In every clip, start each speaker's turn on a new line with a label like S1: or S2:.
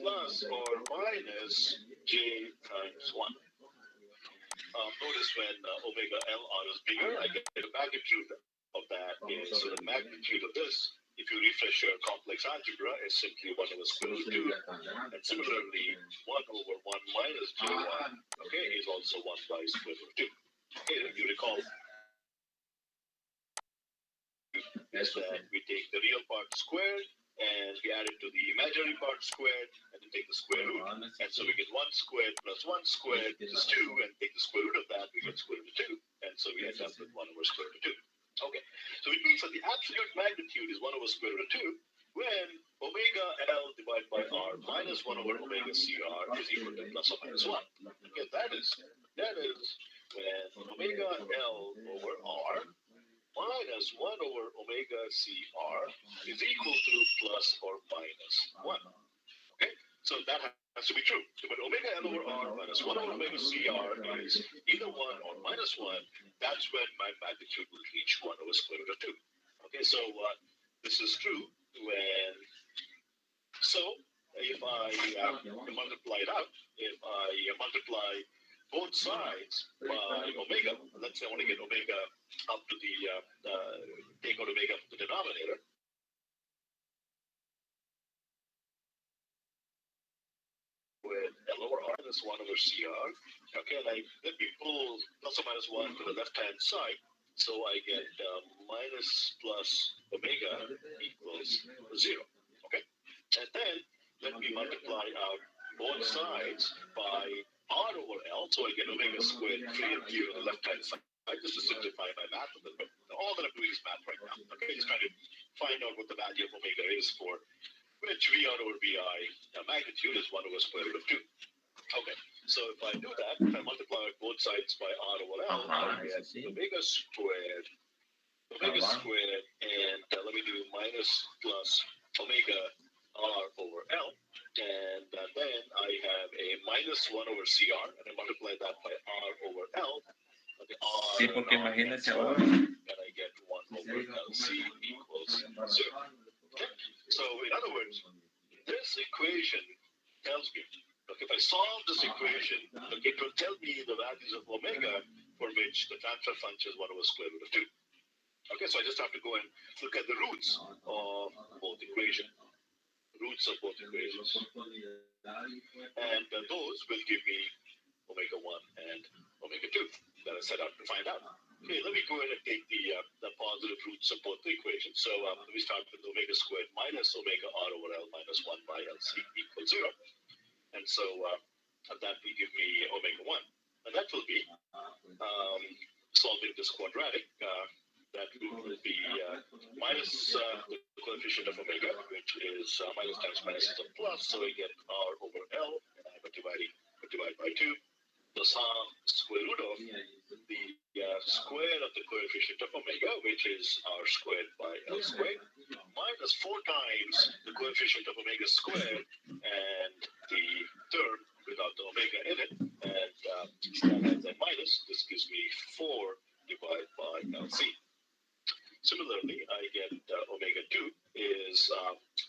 S1: plus or minus j times 1. Notice when omega L r is bigger, I get a magnitude of that is, so the magnitude of this, if you refresh your complex algebra, is simply 1 over square root 2. And similarly, 1 over 1 minus j1, okay, is also 1 by square root 2. Okay, you recall is that we take the real part squared and we add it to the imaginary part squared and then take the square root. And so we get 1 squared plus 1 squared is 2, and take the square root of that, we get square root of 2. And so we end up with 1 over square root of 2. Okay, so it means that the absolute magnitude is 1 over square root of 2 when omega L divided by R minus 1 over omega CR is equal to plus or minus 1. Okay, that is when omega L over R minus 1 over omega CR is equal to plus or minus 1. Okay, so that has to be true. So when omega L over R minus 1 over omega CR is either 1 or minus 1, that's when my magnitude will reach 1 over square root of 2. Okay, so this is true when, so if I multiply it out, if I multiply both sides by omega, let's say I want to get omega up to the, take out omega from the denominator, with L over R minus 1 over CR. Okay, and let me pull plus or minus 1 to the left-hand side. So I get minus plus omega equals 0. Okay, and then let me multiply out both sides by R over L. So I get omega squared free and clear on the left-hand side, just to simplify my math a little bit. All that I'm doing is math right now. Okay, just trying to find out what the value of omega is for which VR over VI magnitude is 1 over square root of 2. Okay, so if I do that, if I multiply both sides by R over L, I get omega squared, and let me do minus plus omega R over L, and then I have a minus 1 over CR, and I multiply that by R over L, the R, sí, porque imagínense ahora, and I get 1 over LC equals 0. Okay? So in other words, this equation tells me, look, if I solve this equation, okay, it will tell me the values of omega for which the transfer function is 1 over square root of 2. Okay, so I just have to go and look at the roots of both equations. And those will give me omega 1 and omega 2 that I set out to find out. Okay, let me go ahead and take the positive roots of both the equations. So let me start with omega squared minus omega R over L minus 1 by LC equals 0. And so that will give me omega 1. And that will be, solving this quadratic, that will be minus the coefficient of omega, which is minus times minus is a plus, so I get R over L, and I'm divide by 2, plus half square root of the square of the coefficient of omega, which is R squared by L squared, minus 4 times the coefficient of omega squared, and the term without the omega in it, and that has a minus. This gives me 4 divided by LC. Similarly, I get omega 2 is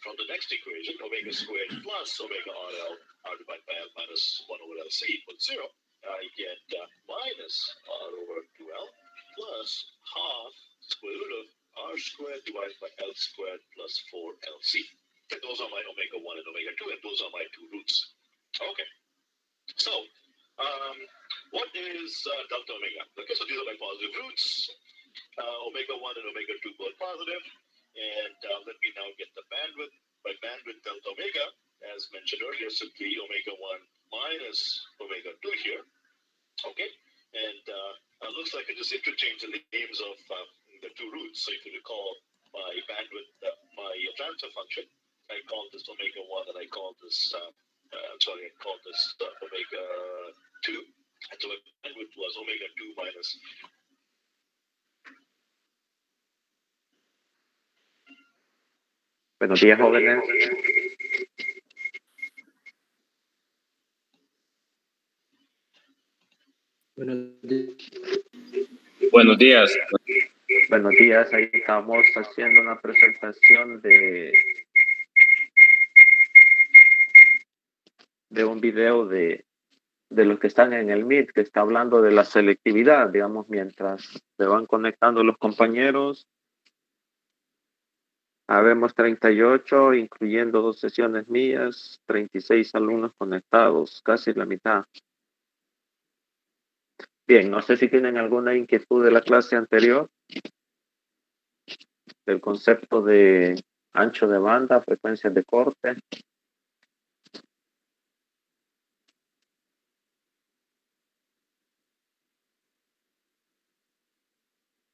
S1: from the next equation, omega squared plus omega RL, R divided by L minus 1 over LC equals 0. I get minus R over 2L plus half square root of R squared divided by L squared plus 4LC. And those are my omega 1 and omega 2, and those are my 2 roots. Okay, so what is delta omega? Okay, so these are my positive roots. Omega 1 and omega 2 both positive. And let me now get the bandwidth. By bandwidth delta omega, as mentioned earlier, simply omega 1 minus omega 2 here. Okay, and looks like I just interchanged the names of the 2 roots. So if you recall my bandwidth, my transfer function, I called this omega 1 and I called this, I called this omega 2. And so my bandwidth was omega 2 minus.
S2: Buenos días, jóvenes.
S3: Buenos días.
S2: Buenos días, ahí estamos haciendo una presentación de de un video de los que están en el Meet, que está hablando de la selectividad, digamos, mientras se van conectando los compañeros. Habemos 38, incluyendo 2 sesiones mías, 36 alumnos conectados, casi la mitad. Bien, no sé si tienen alguna inquietud de la clase anterior, del concepto de ancho de banda, frecuencias de corte.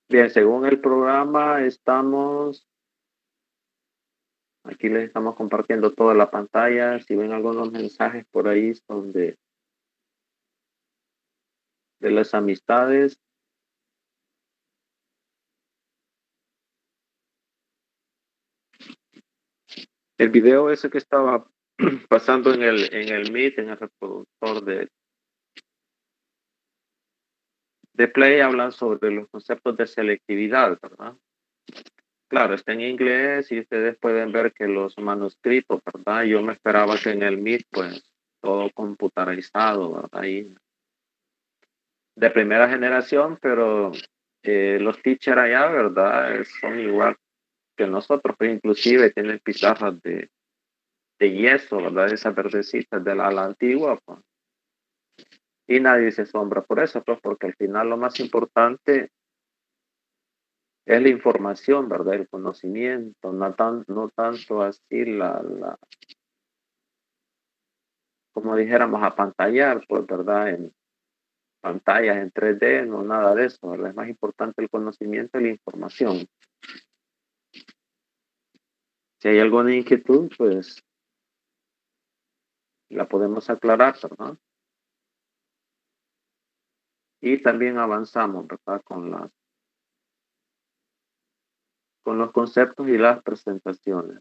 S2: Bien, según el programa estamos, aquí les estamos compartiendo toda la pantalla. Si ven algunos mensajes por ahí son de las amistades. El video ese que estaba pasando en el Meet, en el reproductor de Play, hablan sobre los conceptos de selectividad, ¿verdad? Claro, está en inglés y ustedes pueden ver que los manuscritos, ¿verdad? Yo me esperaba que en el Meet, pues, todo computarizado, ¿verdad? Y de primera generación, pero los teachers allá, ¿verdad? Son igual que nosotros, pues inclusive tienen pizarras de yeso, ¿verdad? Esas verdecitas de la antigua, pues. Y nadie se asombra por eso, pues, porque al final lo más importante es la información, ¿verdad? El conocimiento, no tanto así como dijéramos, apantallar, pues, ¿verdad? En pantallas en 3D, no nada de eso, ¿verdad? Es más importante el conocimiento y la información. Si hay alguna inquietud, pues la podemos aclarar, ¿verdad? Y también avanzamos, ¿verdad? Con los conceptos y las presentaciones.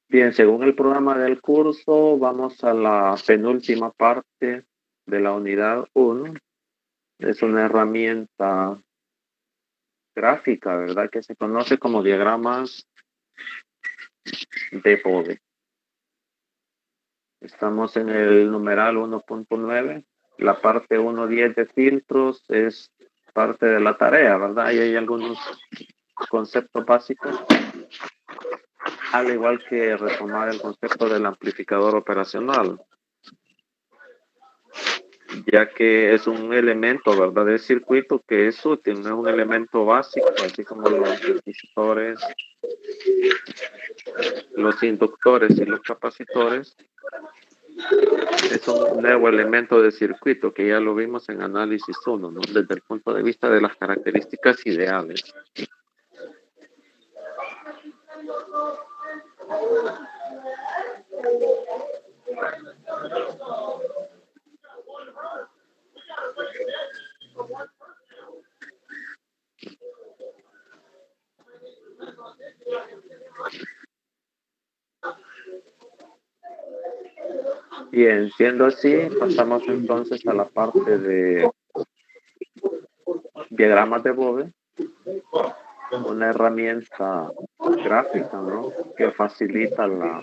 S2: Bien, según el programa del curso, vamos a la penúltima parte de la unidad 1. Es una herramienta gráfica, ¿verdad? Que se conoce como diagramas de Bode. Estamos en el numeral 1.9. La parte 1.10 de filtros es parte de la tarea, ¿verdad? Y hay algunos conceptos básicos, al igual que retomar el concepto del amplificador operacional, ya que es un elemento, ¿verdad?, del circuito que es útil, no es un elemento básico, así como los resistores, los inductores y los capacitores. Es un nuevo elemento de circuito que ya lo vimos en análisis 1, ¿no? Desde el punto de vista de las características ideales. Bien, siendo así, pasamos entonces a la parte de diagramas de Bode, una herramienta gráfica, ¿no?, que facilita la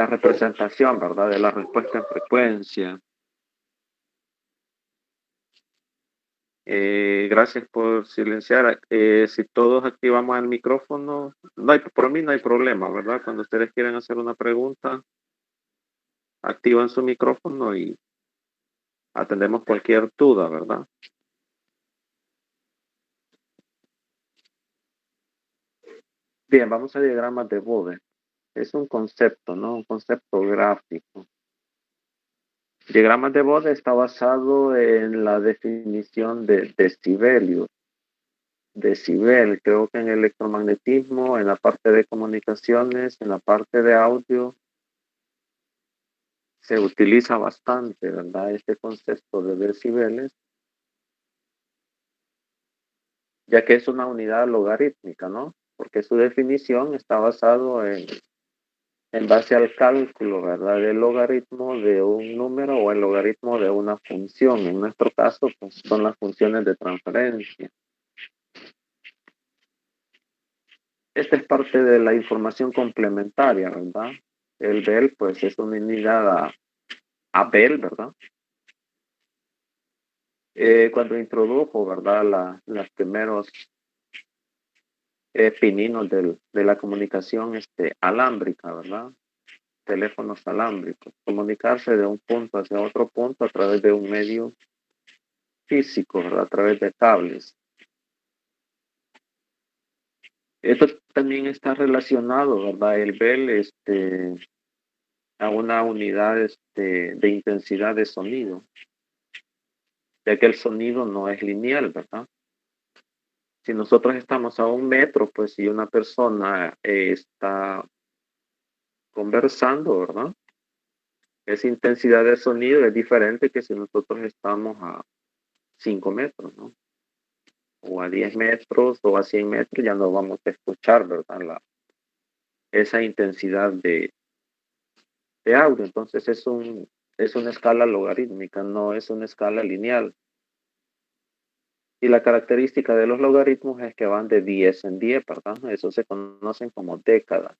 S2: representación, ¿verdad?, de la respuesta en frecuencia. Gracias por silenciar. Si todos activamos el micrófono, por mí no hay problema, ¿verdad? Cuando ustedes quieren hacer una pregunta, activan su micrófono y atendemos cualquier duda, ¿verdad? Bien, vamos a diagramas de Bode. Es un concepto, ¿no? Un concepto gráfico. Diagramas de Bode está basado en la definición de decibelios. Decibel, creo que en electromagnetismo, en la parte de comunicaciones, en la parte de audio, se utiliza bastante, ¿verdad?, este concepto de decibeles, ya que es una unidad logarítmica, ¿no? Porque su definición está basado en en base al cálculo, ¿verdad? Del logaritmo de un número o el logaritmo de una función. En nuestro caso, pues, son las funciones de transferencia. Esta es parte de la información complementaria, ¿verdad? El BEL, pues, es una unidad a BEL, ¿verdad? Cuando introdujo, ¿verdad? Los primeros pininos de la comunicación alámbrica, ¿verdad? Teléfonos alámbricos. Comunicarse de un punto hacia otro punto a través de un medio físico, ¿verdad? A través de cables. Esto también está relacionado, ¿verdad? El BEL, a una unidad, de intensidad de sonido, ya que el sonido no es lineal, ¿verdad? Si nosotros estamos a 1 metro, pues si una persona está conversando, ¿verdad? Esa intensidad de sonido es diferente que si nosotros estamos a 5 metros, ¿no? O a 10 metros o a 100 metros, ya no vamos a escuchar, ¿verdad? Esa intensidad de audio. Entonces es una escala logarítmica, no es una escala lineal. Y la característica de los logaritmos es que van de 10 en 10, ¿verdad? Eso se conocen como décadas.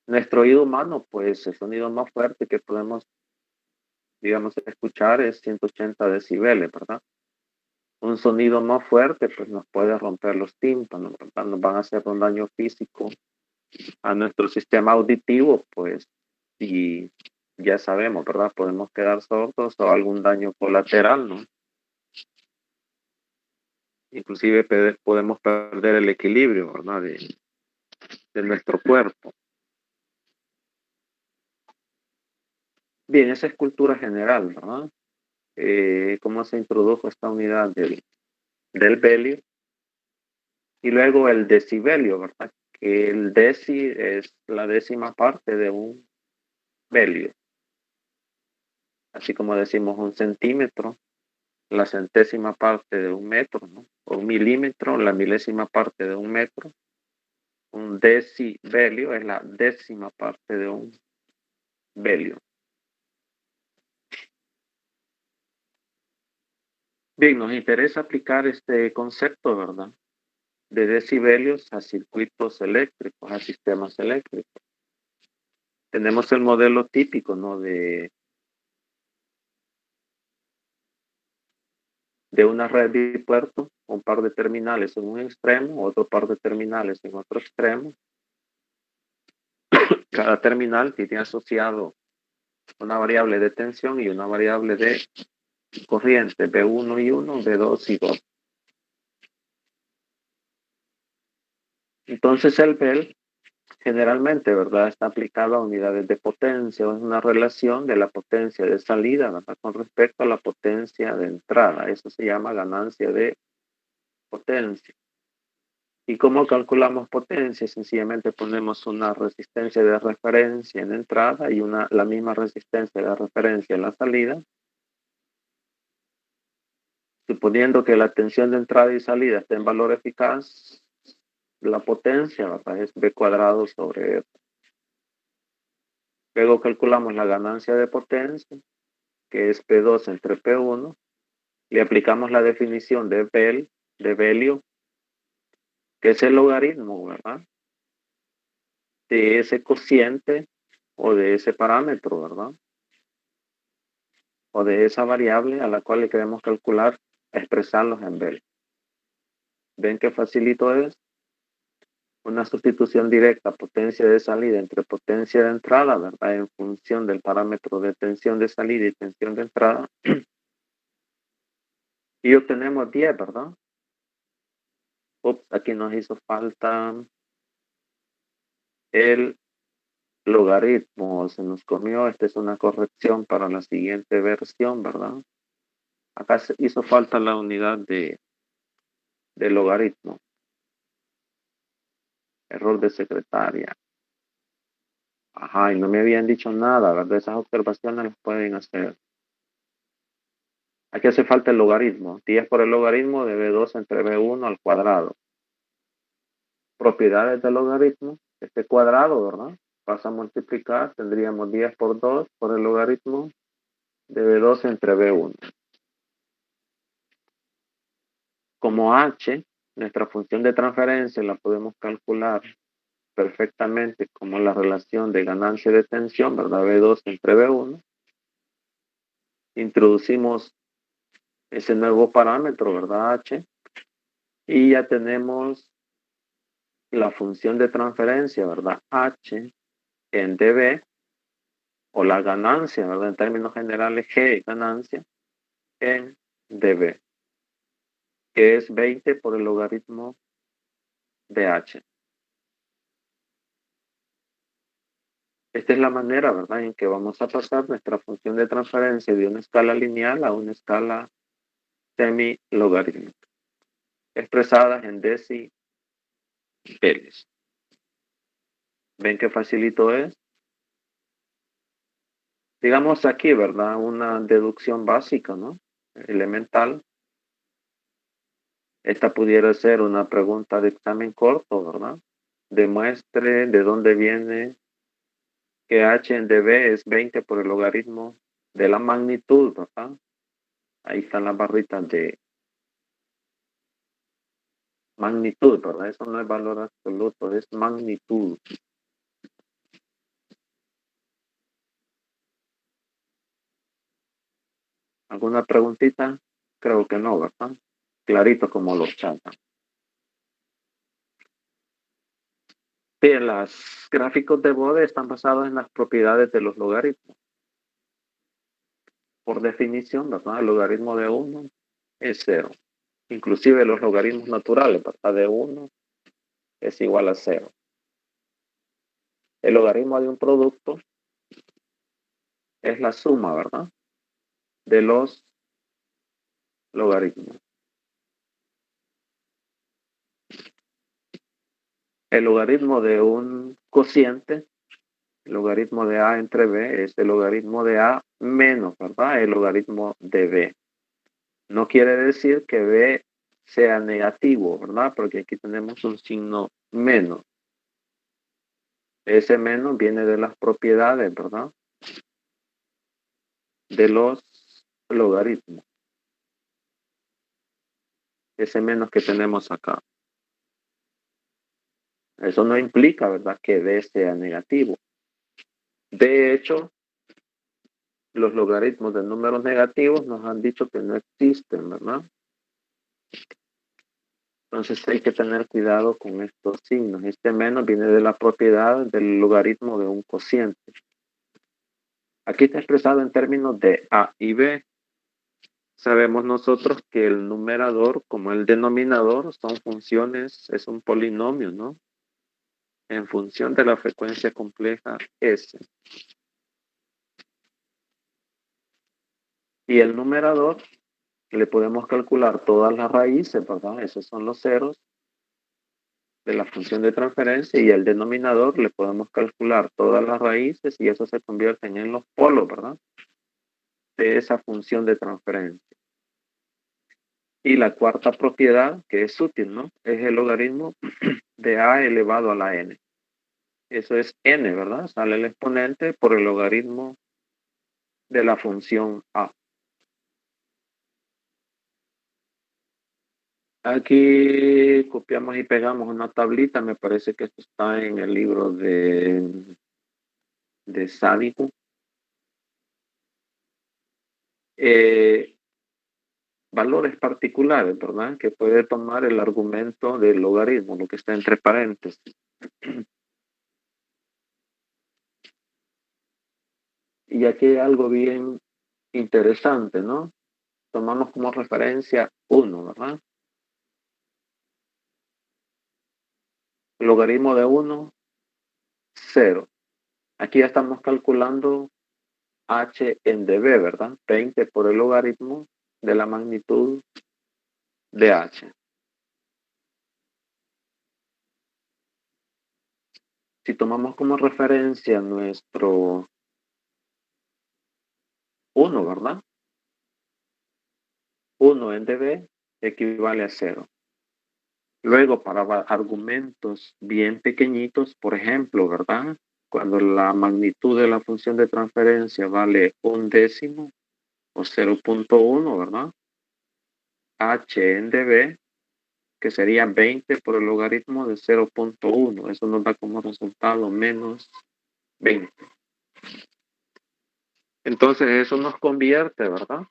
S2: Nuestro oído humano, pues el sonido más fuerte que podemos, digamos, escuchar es 180 decibeles, ¿verdad? Un sonido más fuerte, pues nos puede romper los tímpanos, ¿verdad? Nos van a hacer un daño físico a nuestro sistema auditivo, pues, y ya sabemos, ¿verdad? Podemos quedar sordos o algún daño colateral, ¿no? Inclusive podemos perder el equilibrio, ¿verdad? De nuestro cuerpo. Bien, esa es cultura general, ¿verdad? Cómo se introdujo esta unidad del belio. Y luego el decibelio, ¿verdad? Que el deci es la décima parte de un belio. Así como decimos un centímetro, la centésima parte de un metro, ¿no? O un milímetro, la milésima parte de un metro. Un decibelio es la décima parte de un belio. Bien, nos interesa aplicar este concepto, ¿verdad? De decibelios a circuitos eléctricos, a sistemas eléctricos. Tenemos el modelo típico, ¿no? De una red bipuerto, un par de terminales en un extremo, otro par de terminales en otro extremo. Cada terminal tiene asociado una variable de tensión y una variable de corriente, B1 y 1, B2 y 2. Entonces el BEL generalmente, ¿verdad? Está aplicado a unidades de potencia, o es una relación de la potencia de salida, ¿verdad? Con respecto a la potencia de entrada. Eso se llama ganancia de potencia. ¿Y cómo calculamos potencia? Sencillamente ponemos una resistencia de referencia en entrada y la misma resistencia de referencia en la salida. Suponiendo que la tensión de entrada y salida esté en valor eficaz, la potencia, ¿verdad? Es B cuadrado sobre R. Luego calculamos la ganancia de potencia, que es P2 entre P1. Le aplicamos la definición de Belio, que es el logaritmo, ¿verdad? De ese cociente o de ese parámetro, ¿verdad? O de esa variable a la cual le queremos calcular, expresarlos en Bell. ¿Ven qué facilito es? Una sustitución directa, potencia de salida entre potencia de entrada, ¿verdad? En función del parámetro de tensión de salida y tensión de entrada. Y obtenemos 10, ¿verdad? Ups, aquí nos hizo falta el logaritmo, se nos comió. Esta es una corrección para la siguiente versión, ¿verdad? Acá se hizo falta la unidad de logaritmo. Error de secretaria. Ajá, y no me habían dicho nada, ¿verdad? Esas observaciones las pueden hacer. Aquí hace falta el logaritmo. 10 por el logaritmo de B2 entre B1 al cuadrado. propiedades del logaritmo, este cuadrado, ¿verdad? Pasa a multiplicar, tendríamos 10 por 2 por el logaritmo de B2 entre B1. Como h, nuestra función de transferencia la podemos calcular perfectamente como la relación de ganancia de tensión, ¿verdad? B2 entre B1. Introducimos ese nuevo parámetro, ¿verdad? H. Y ya tenemos la función de transferencia, ¿verdad? H en dB, o la ganancia, ¿verdad? En términos generales, G, ganancia, en dB, que es 20 por el logaritmo de H. Esta es la manera, ¿verdad?, en que vamos a pasar nuestra función de transferencia de una escala lineal a una escala semi-logarítmica, expresadas en decibeles. ¿Ven qué facilito es? Digamos aquí, ¿verdad?, una deducción básica, ¿no? Elemental. Esta pudiera ser una pregunta de examen corto, ¿verdad? Demuestre de dónde viene que h en dB es 20 por el logaritmo de la magnitud, ¿verdad? Ahí están las barritas de magnitud, ¿verdad? Eso no es valor absoluto, es magnitud. ¿Alguna preguntita? Creo que no, ¿verdad? Clarito como los chatan. Bien, los gráficos de Bode están basados en las propiedades de los logaritmos. Por definición, ¿verdad? El logaritmo de 1 es 0. Inclusive los logaritmos naturales, ¿verdad? De 1 es igual a 0. El logaritmo de un producto es la suma, ¿verdad?, de los logaritmos. El logaritmo de un cociente, el logaritmo de A entre B, es el logaritmo de A menos, ¿verdad?, el logaritmo de B. No quiere decir que B sea negativo, ¿verdad?, porque aquí tenemos un signo menos. Ese menos viene de las propiedades, ¿verdad?, de los logaritmos. Ese menos que tenemos acá. Eso no implica, ¿verdad?, que B sea negativo. De hecho, los logaritmos de números negativos nos han dicho que no existen, ¿verdad? Entonces hay que tener cuidado con estos signos. Este menos viene de la propiedad del logaritmo de un cociente. Aquí está expresado en términos de A y B. Sabemos nosotros que el numerador, como el denominador, son funciones, es un polinomio, ¿no?, en función de la frecuencia compleja S. Y el numerador le podemos calcular todas las raíces, ¿verdad? Esos son los ceros de la función de transferencia, y el denominador le podemos calcular todas las raíces y eso se convierte en los polos, ¿verdad?, de esa función de transferencia. Y la cuarta propiedad, que es útil, ¿no?, es el logaritmo de A elevado a la n. Eso es n, ¿verdad? Sale el exponente por el logaritmo de la función A. Aquí copiamos y pegamos una tablita. Me parece que esto está en el libro de Sádico. Valores particulares, ¿verdad?, que puede tomar el argumento del logaritmo, lo que está entre paréntesis. Y aquí hay algo bien interesante, ¿no? Tomamos como referencia 1, ¿verdad? Logaritmo de 1, 0. Aquí ya estamos calculando h en dB, ¿verdad? 20 por el logaritmo de la magnitud de h. Si tomamos como referencia nuestro 1, ¿verdad? 1 en dB equivale a 0. Luego, para argumentos bien pequeñitos, por ejemplo, ¿verdad? Cuando la magnitud de la función de transferencia vale 1/10 o 0.1, ¿verdad? H en dB, que sería 20 por el logaritmo de 0.1. Eso nos da como resultado menos 20. Entonces, eso nos convierte, ¿verdad?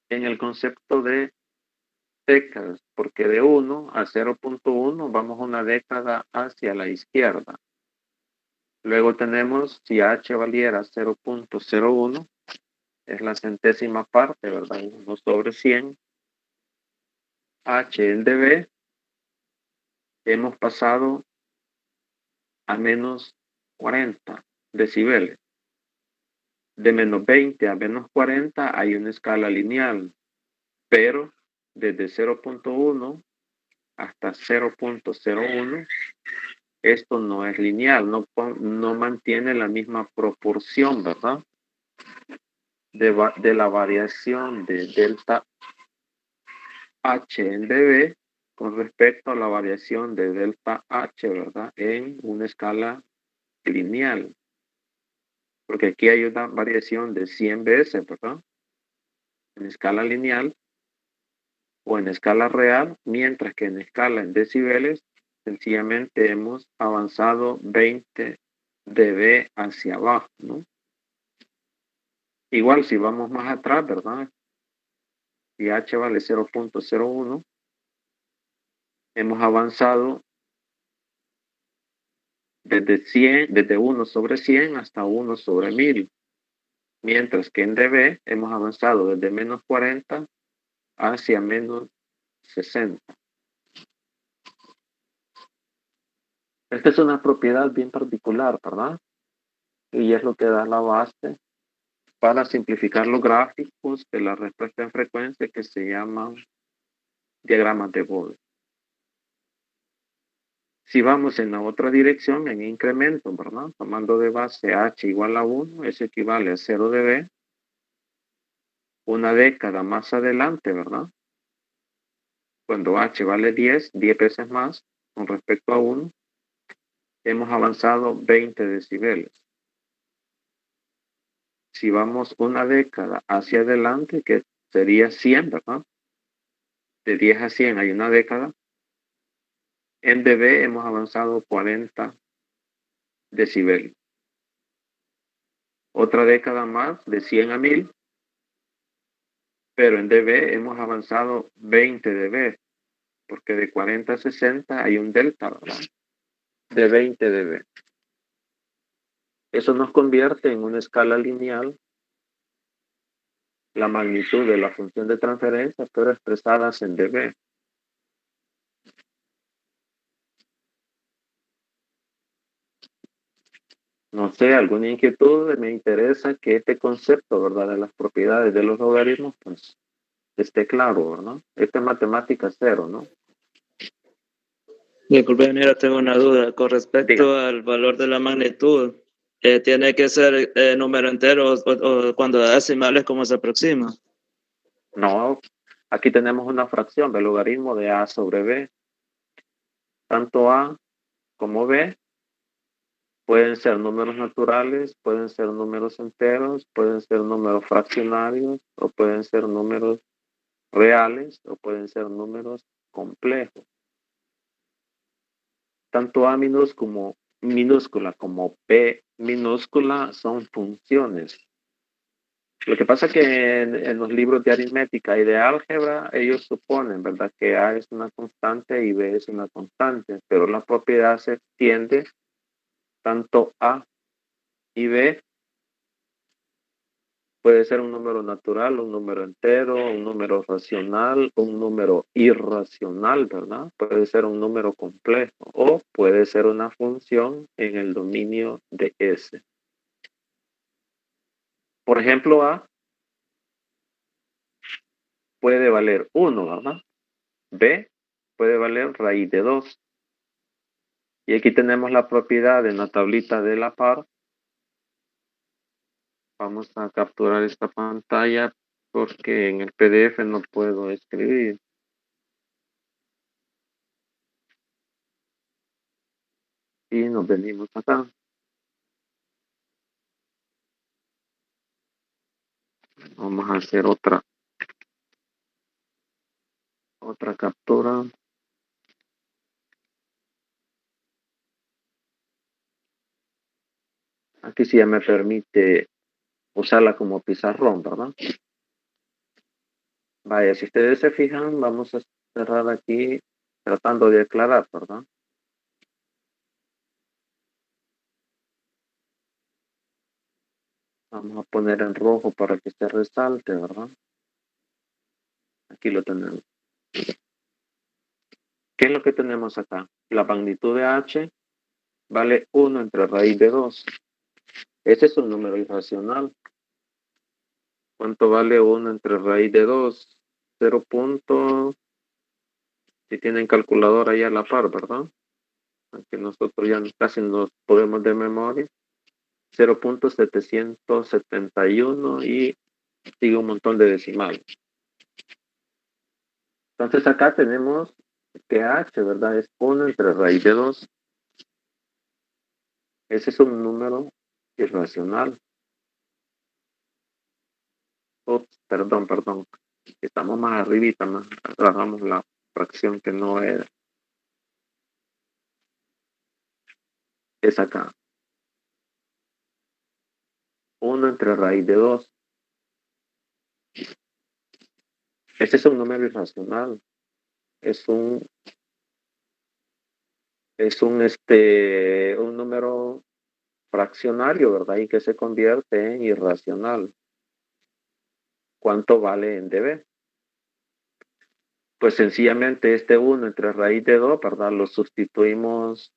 S2: En el concepto de décadas, porque de 1 a 0.1 vamos una década hacia la izquierda. Luego tenemos, si H valiera 0.01, es la centésima parte, ¿verdad? 1 sobre 100. H en dB, hemos pasado a menos 40 decibeles. De menos 20 a menos 40 hay una escala lineal, pero desde 0.1 hasta 0.01, esto no es lineal, no mantiene la misma proporción, ¿verdad? De la variación de delta H en dB con respecto a la variación de delta H, ¿verdad? En una escala lineal. Porque aquí hay una variación de 100 veces, ¿verdad? En escala lineal o en escala real, mientras que en escala en decibeles, sencillamente hemos avanzado 20 dB hacia abajo, ¿no? Igual si vamos más atrás, ¿verdad? Si H vale 0.01, hemos avanzado desde 1 sobre 100 hasta 1 sobre 1000. Mientras que en dB hemos avanzado desde menos 40 hacia menos 60. Esta es una propiedad bien particular, ¿verdad? Y es lo que da la base para simplificar los gráficos de la respuesta en frecuencia que se llaman diagramas de Bode. Si vamos en la otra dirección, en incremento, ¿verdad? Tomando de base H igual a 1, eso equivale a 0 dB. Una década más adelante, ¿verdad? Cuando H vale 10 veces más con respecto a 1, hemos avanzado 20 decibeles. Si vamos una década hacia adelante, que sería 100, ¿verdad? De 10 a 100 hay una década. En dB hemos avanzado 40 decibeles. Otra década más, de 100 a 1000, pero en dB hemos avanzado 20 dB, porque de 40 a 60 hay un delta, ¿verdad? De 20 dB. Eso nos convierte en una escala lineal la magnitud de la función de transferencia, pero expresadas en dB. No sé, alguna inquietud, me interesa que este concepto, ¿verdad? De las propiedades de los logaritmos, pues, esté claro, ¿no? Esta es matemática cero, ¿no?
S4: Disculpe, mira, tengo una duda con respecto al valor de la magnitud. ¿Tiene que ser número entero o cuando da decimales, cómo se aproxima?
S2: No, aquí tenemos una fracción del logaritmo de A sobre B. Tanto A como B pueden ser números naturales, pueden ser números enteros, pueden ser números fraccionarios, o pueden ser números reales, o pueden ser números complejos. Tanto A minúscula como B minúscula son funciones. Lo que pasa es que en los libros de aritmética y de álgebra, ellos suponen, ¿verdad?, que A es una constante y B es una constante, pero la propiedad se extiende tanto A y B. Puede ser un número natural, un número entero, un número racional, un número irracional, ¿verdad? Puede ser un número complejo o puede ser una función en el dominio de S. Por ejemplo, A puede valer 1, ¿verdad? B puede valer raíz de 2. Y aquí tenemos la propiedad en la tablita de la par. Vamos a capturar esta pantalla porque en el PDF no puedo escribir. Y nos venimos acá. Vamos a hacer otra captura. Aquí sí ya me permite usarla como pizarrón, ¿verdad? Vaya, si ustedes se fijan, vamos a cerrar aquí tratando de aclarar, ¿verdad? Vamos a poner en rojo para que se resalte, ¿verdad? Aquí lo tenemos. ¿Qué es lo que tenemos acá? La magnitud de h vale 1 entre raíz de 2. Ese es un número irracional. ¿Cuánto vale 1 entre raíz de 2? 0. Si tienen calculadora ahí a la par, ¿verdad? Aunque nosotros ya casi nos podemos de memoria. 0.771 y sigue un montón de decimales. Entonces acá tenemos que h, ¿verdad? Es 1 entre raíz de 2. Ese es un número irracional. Ups, perdón. Estamos más arribita, más agarramos la fracción que no era. Es acá. 1 entre raíz de 2. Este es un número irracional. Es un número fraccionario, ¿verdad? Y que se convierte en irracional. ¿Cuánto vale en dB? Pues sencillamente este 1 entre raíz de 2, ¿verdad? Lo sustituimos,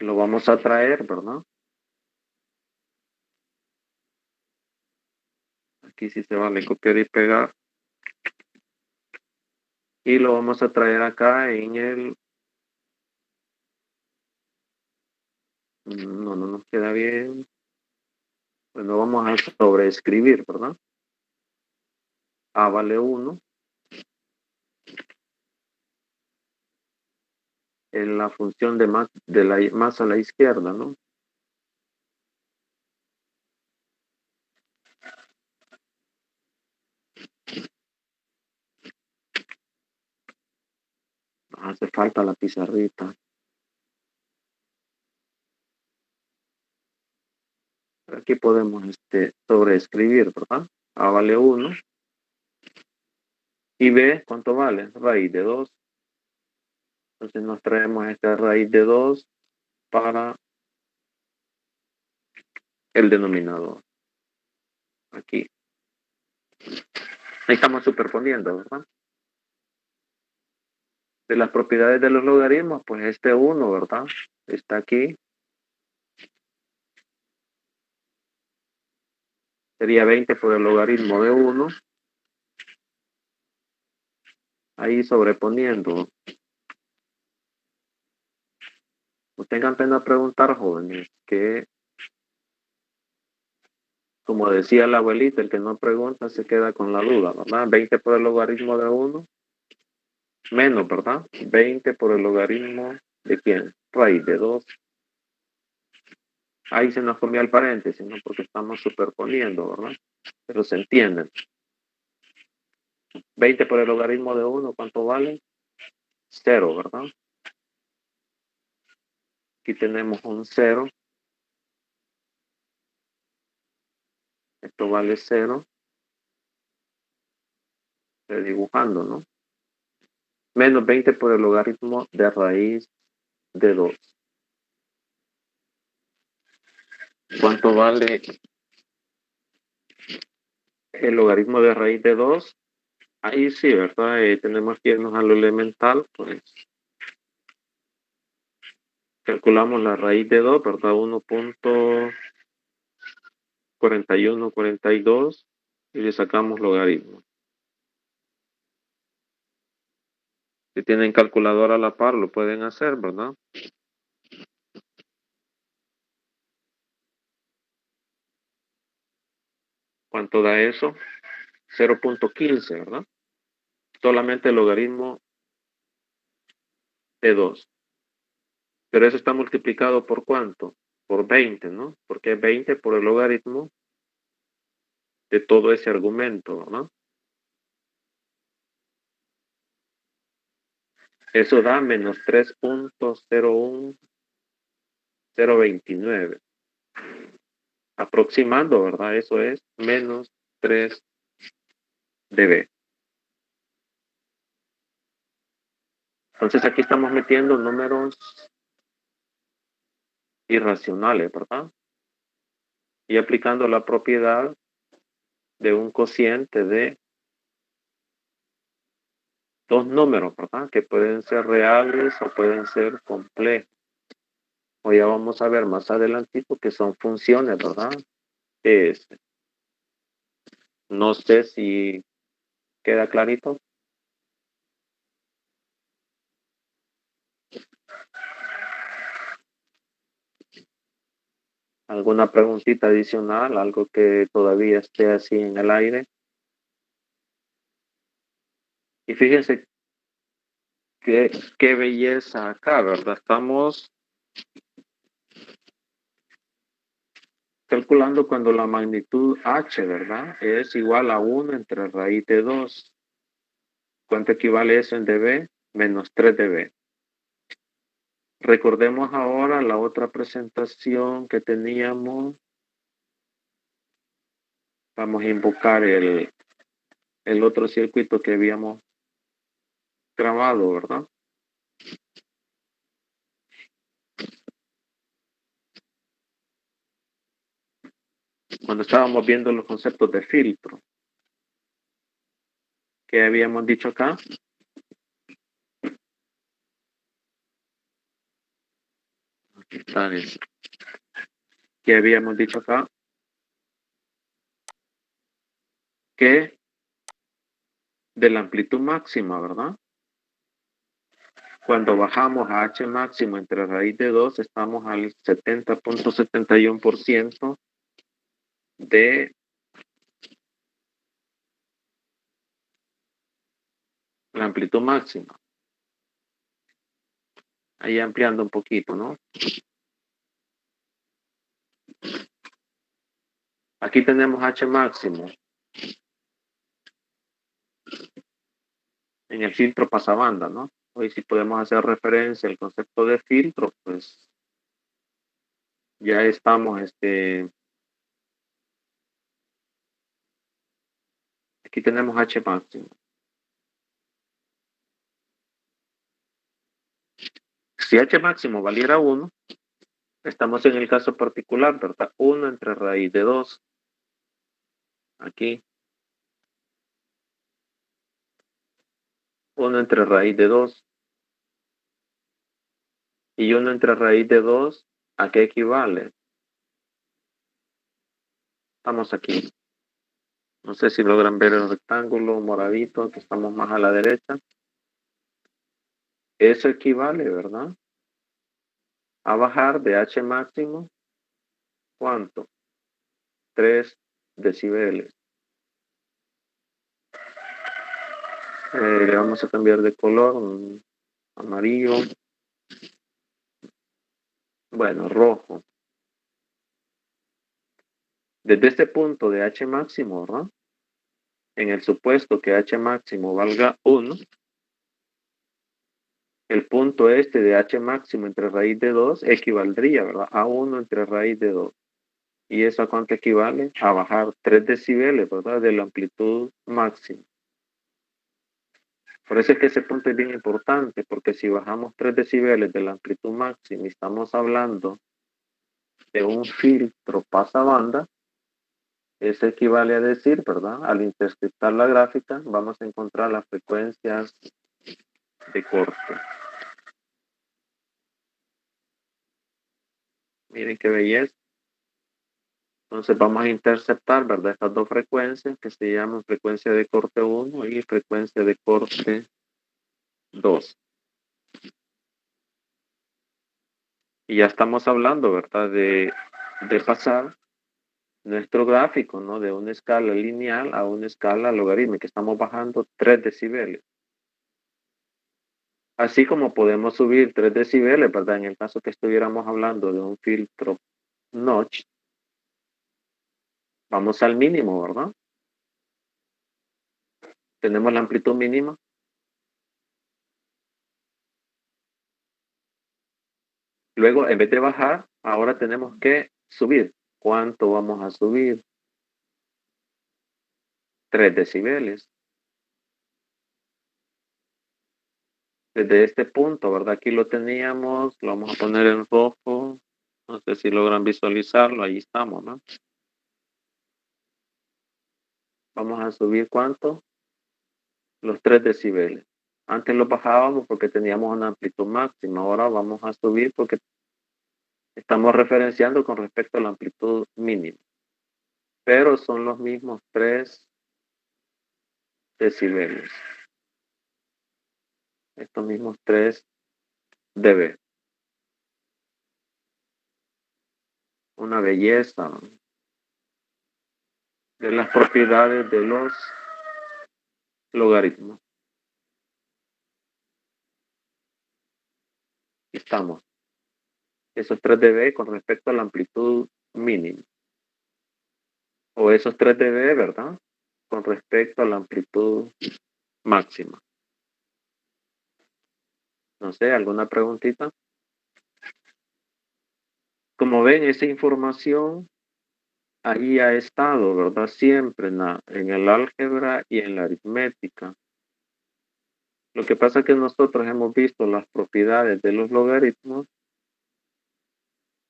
S2: lo vamos a traer, ¿verdad? Aquí sí se vale copiar y pegar. Y lo vamos a traer acá en el... No nos queda bien. Bueno, vamos a sobreescribir, ¿verdad? A vale 1. En la función de más a la izquierda, ¿no? Hace falta la pizarrita. Aquí podemos sobreescribir, ¿verdad? A vale 1. Y B, ¿cuánto vale? Raíz de 2. Entonces nos traemos esta raíz de 2 para el denominador. Aquí. Ahí estamos superponiendo, ¿verdad? De las propiedades de los logaritmos, pues este 1, ¿verdad? Está aquí. Sería 20 por el logaritmo de 1. Ahí sobreponiendo. No tengan pena preguntar, jóvenes, que como decía la abuelita, el que no pregunta se queda con la duda, ¿verdad? 20 por el logaritmo de 1. Menos, ¿verdad? 20 por el logaritmo de quién? Raíz de 2. Ahí se nos comió el paréntesis, ¿no? Porque estamos superponiendo, ¿verdad? Pero se entienden. 20 por el logaritmo de 1, ¿cuánto vale? 0, ¿verdad? Aquí tenemos un 0. Esto vale 0. Estoy dibujando, ¿no? Menos 20 por el logaritmo de raíz de 2. ¿Cuánto vale el logaritmo de raíz de 2? Ahí sí, ¿verdad? Tenemos que irnos a lo elemental, pues calculamos la raíz de 2, ¿verdad? 1.4142 y le sacamos logaritmo. Si tienen calculadora a la par, lo pueden hacer, ¿verdad? ¿Cuánto da eso? 0.15, ¿verdad? Solamente el logaritmo de 2. Pero eso está multiplicado por ¿cuánto? Por 20, ¿no? Porque es 20 por el logaritmo de todo ese argumento, ¿no? Eso da menos 3.01029. Aproximando, ¿verdad? Eso es menos 3 dB. Entonces aquí estamos metiendo números irracionales, ¿verdad? Y aplicando la propiedad de un cociente de dos números, ¿verdad? Que pueden ser reales o pueden ser complejos. O ya vamos a ver más adelantito que son funciones, ¿verdad? No sé si queda clarito. ¿Alguna preguntita adicional? ¿Algo que todavía esté así en el aire? Y fíjense qué belleza acá, ¿verdad? Estamos calculando cuando la magnitud h, ¿verdad? Es igual a 1 entre raíz de 2. ¿Cuánto equivale eso en dB? Menos 3 dB. Recordemos ahora la otra presentación que teníamos. Vamos a invocar el otro circuito que habíamos grabado, ¿verdad? Cuando estábamos viendo los conceptos de filtro. ¿Qué habíamos dicho acá? Aquí está eso. ¿Qué habíamos dicho acá? Que de la amplitud máxima, ¿verdad? Cuando bajamos a H máximo entre raíz de 2, estamos al 70.71% de la amplitud máxima. Ahí ampliando un poquito, ¿no? Aquí tenemos H máximo. En el filtro pasabanda, ¿no? Hoy si podemos hacer referencia al concepto de filtro, pues ya estamos, aquí tenemos H máximo. Si H máximo valiera 1, estamos en el caso particular, ¿verdad? 1 entre raíz de 2. Aquí. 1 entre raíz de 2. Y 1 entre raíz de 2, ¿a qué equivale? Estamos aquí. No sé si logran ver el rectángulo moradito, que estamos más a la derecha. Eso equivale, ¿verdad? A bajar de H máximo, ¿cuánto? 3 decibeles. Le vamos a cambiar de color, amarillo. Bueno, rojo. Desde este punto de H máximo, ¿verdad? En el supuesto que H máximo valga 1, el punto este de H máximo entre raíz de 2 equivaldría, ¿verdad? A 1 entre raíz de 2. ¿Y eso a cuánto equivale? A bajar 3 decibeles, ¿verdad? De la amplitud máxima. Por eso es que ese punto es bien importante, porque si bajamos 3 decibeles de la amplitud máxima y estamos hablando de un filtro pasabanda, eso equivale a decir, ¿verdad? Al interscriptar la gráfica, vamos a encontrar las frecuencias de corte. Miren qué belleza. Entonces vamos a interceptar, ¿verdad? Estas dos frecuencias que se llaman frecuencia de corte 1 y frecuencia de corte 2. Y ya estamos hablando, ¿verdad? De pasar nuestro gráfico, ¿no? De una escala lineal a una escala logarítmica. Estamos bajando 3 decibeles. Así como podemos subir 3 decibeles, ¿verdad? En el caso que estuviéramos hablando de un filtro notch, vamos al mínimo, ¿verdad? Tenemos la amplitud mínima. Luego, en vez de bajar, ahora tenemos que subir. ¿Cuánto vamos a subir? 3 decibeles. Desde este punto, ¿verdad? Aquí lo teníamos, lo vamos a poner en rojo. No sé si logran visualizarlo, ahí estamos, ¿no? Vamos a subir ¿cuánto? Los 3 decibeles. Antes lo bajábamos porque teníamos una amplitud máxima, ahora vamos a subir porque estamos referenciando con respecto a la amplitud mínima. Pero son los mismos 3 decibeles. Estos mismos 3 dB. Una belleza de las propiedades de los logaritmos. Aquí estamos. Esos 3 dB con respecto a la amplitud mínima. O esos 3 dB, ¿verdad? Con respecto a la amplitud máxima. No sé, ¿alguna preguntita? Como ven, esa información ahí ha estado, ¿verdad? Siempre en el álgebra y en la aritmética. Lo que pasa es que nosotros hemos visto las propiedades de los logaritmos,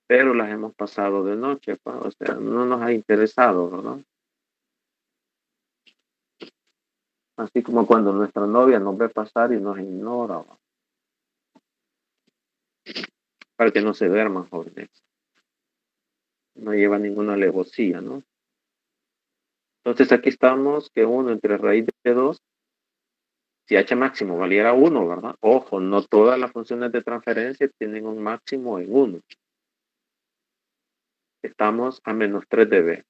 S2: pero las hemos pasado de noche, ¿pa? O sea, no nos ha interesado, ¿verdad? Así como cuando nuestra novia nos ve pasar y nos ignora, ¿va? Para que no se duerman, jóvenes. No lleva ninguna alevosía, ¿no? Entonces aquí estamos que 1 entre raíz de 2, si h máximo valiera 1, ¿verdad? Ojo, no todas las funciones de transferencia tienen un máximo en 1. Estamos a menos 3 dB.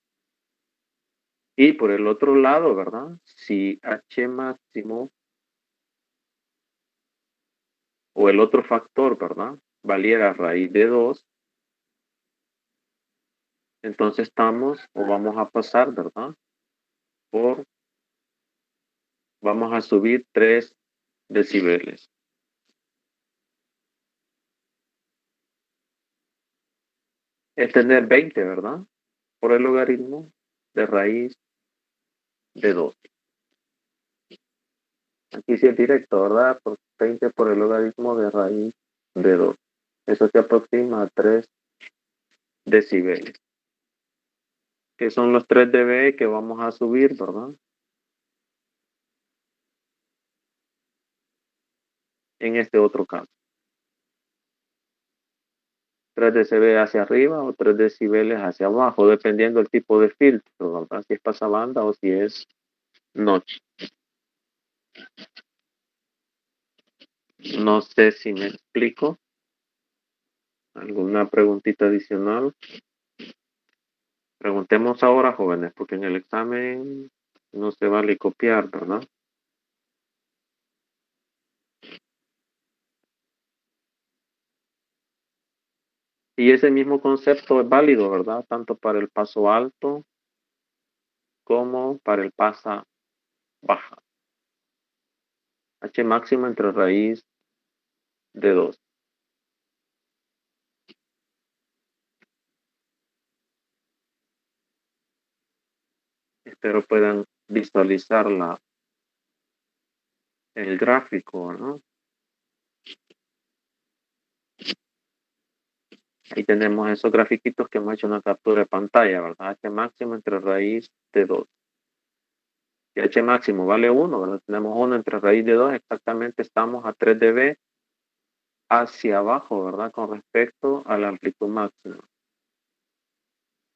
S2: Y por el otro lado, ¿verdad? Si h máximo o el otro factor, ¿verdad? Valiera raíz de 2, entonces estamos o vamos a pasar, ¿verdad? Vamos a subir 3 decibeles. Es tener 20, ¿verdad? Por el logaritmo de raíz de 2. Aquí sí es directo, ¿verdad? Por 20 por el logaritmo de raíz de 2. Eso se aproxima a 3 decibeles. Que son los 3 dB que vamos a subir, ¿verdad? En este otro caso. 3 dB hacia arriba o 3 decibeles hacia abajo, dependiendo del tipo de filtro, ¿verdad? Si es pasabanda o si es notch. No sé si me explico. ¿Alguna preguntita adicional? Preguntemos ahora, jóvenes, porque en el examen no se vale copiar, ¿verdad? Y ese mismo concepto es válido, ¿verdad? Tanto para el paso alto como para el pasa baja. H máximo entre raíz de 2. Espero puedan visualizar el gráfico, ¿no? Ahí tenemos esos grafiquitos que hemos hecho una captura de pantalla, ¿verdad? H máximo entre raíz de 2. Y H máximo vale 1, ¿verdad? Tenemos 1 entre raíz de 2, exactamente estamos a 3 dB hacia abajo, ¿verdad? Con respecto a la amplitud máxima.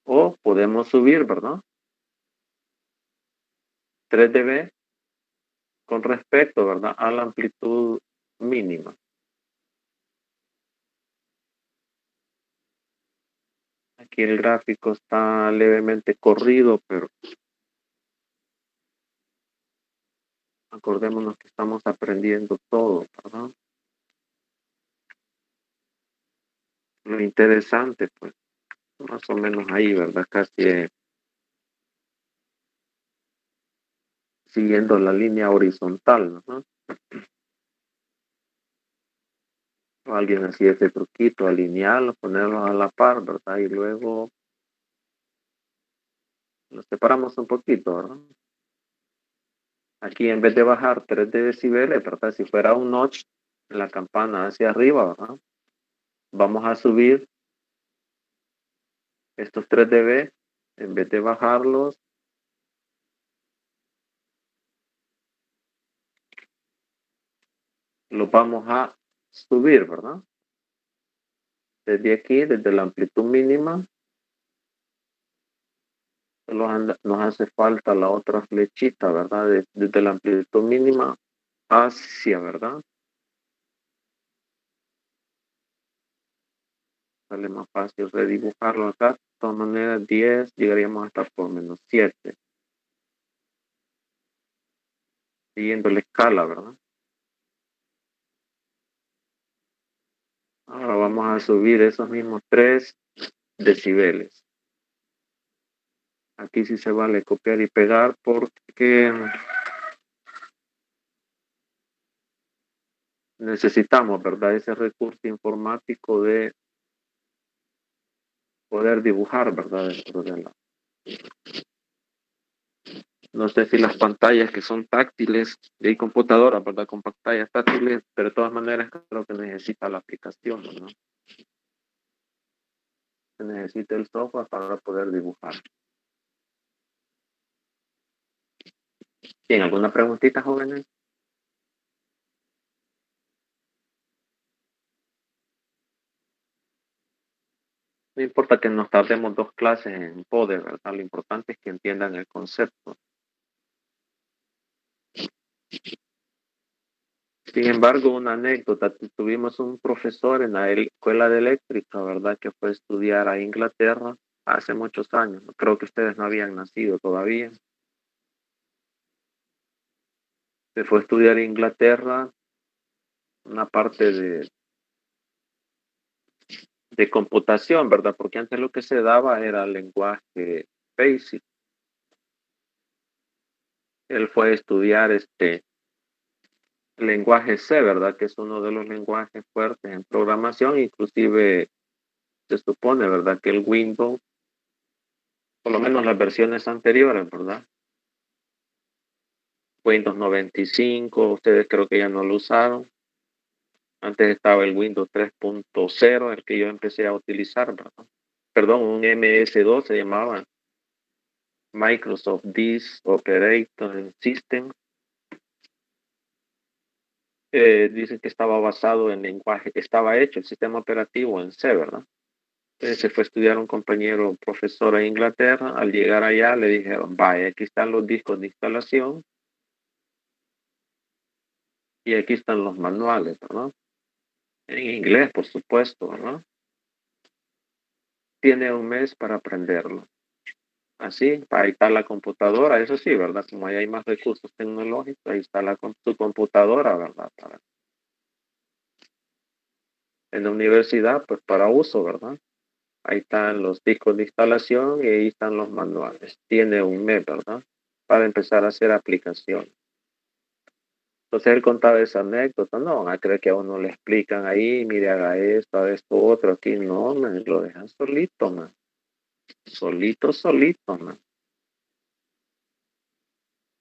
S2: O podemos subir, ¿verdad? 3 dB con respecto, ¿verdad? A la amplitud mínima. aquí el gráfico está levemente corrido, pero acordémonos que estamos aprendiendo todo, ¿verdad? Lo interesante, pues, más o menos ahí, ¿verdad? Casi siguiendo la línea horizontal, ¿no? O alguien hacía ese truquito, alinearlos, ponerlos a la par, ¿verdad? Y luego los separamos un poquito, ¿verdad? Aquí en vez de bajar 3 decibeles, ¿verdad? Si fuera un notch en la campana hacia arriba, ¿verdad? Vamos a subir estos 3 dB, en vez de bajarlos, los vamos a subir, ¿verdad? Desde aquí, desde la amplitud mínima, solo nos hace falta la otra flechita, ¿verdad? Desde la amplitud mínima hacia, ¿verdad? Sale más fácil redibujarlo acá. De todas maneras, 10, llegaríamos hasta por menos 7. Siguiendo la escala, ¿verdad? Ahora vamos a subir esos mismos 3 decibeles. Aquí sí se vale copiar y pegar porque necesitamos, ¿verdad? Ese recurso informático de poder dibujar, ¿verdad? Dentro de la... No sé si las pantallas que son táctiles, hay computadoras, ¿verdad? Con pantallas táctiles, pero de todas maneras creo que necesita la aplicación, ¿no? Se necesita el software para poder dibujar. ¿Tienen alguna preguntita, jóvenes? No importa que nos tardemos 2 clases en poder, ¿verdad? Lo importante es que entiendan el concepto. Sin embargo, una anécdota, tuvimos un profesor en la escuela de eléctrica, ¿verdad? Que fue a estudiar a Inglaterra hace muchos años. Creo que ustedes no habían nacido todavía. Se fue a estudiar a Inglaterra una parte de computación, ¿verdad? Porque antes lo que se daba era lenguaje BASIC. Él fue a estudiar lenguaje C, ¿verdad? Que es uno de los lenguajes fuertes en programación, inclusive se supone, ¿verdad? Que el Windows, por lo menos las versiones anteriores, ¿verdad? Windows 95, ustedes creo que ya no lo usaron. Antes estaba el Windows 3.0, el que yo empecé a utilizar, ¿verdad? Perdón, un MS2 se llamaba Microsoft Disk Operating System. Dicen que estaba basado en lenguaje, estaba hecho el sistema operativo en C, ¿verdad? Se fue a estudiar un compañero profesor a Inglaterra. Al llegar allá le dijeron, vaya, aquí están los discos de instalación y aquí están los manuales, ¿verdad? En inglés, por supuesto, ¿verdad? Tiene un mes para aprenderlo. Así, ahí está la computadora, eso sí, ¿verdad? Como ahí hay más recursos tecnológicos, ahí está su computadora, ¿verdad? En la universidad, pues para uso, ¿verdad? Ahí están los discos de instalación y ahí están los manuales. Tiene un mes, ¿verdad? Para empezar a hacer aplicación. Entonces él contaba esa anécdota, no, a creer que a uno le explican ahí, mire, haga esto, otro, aquí, no, man, lo dejan solito, man. Solito, man.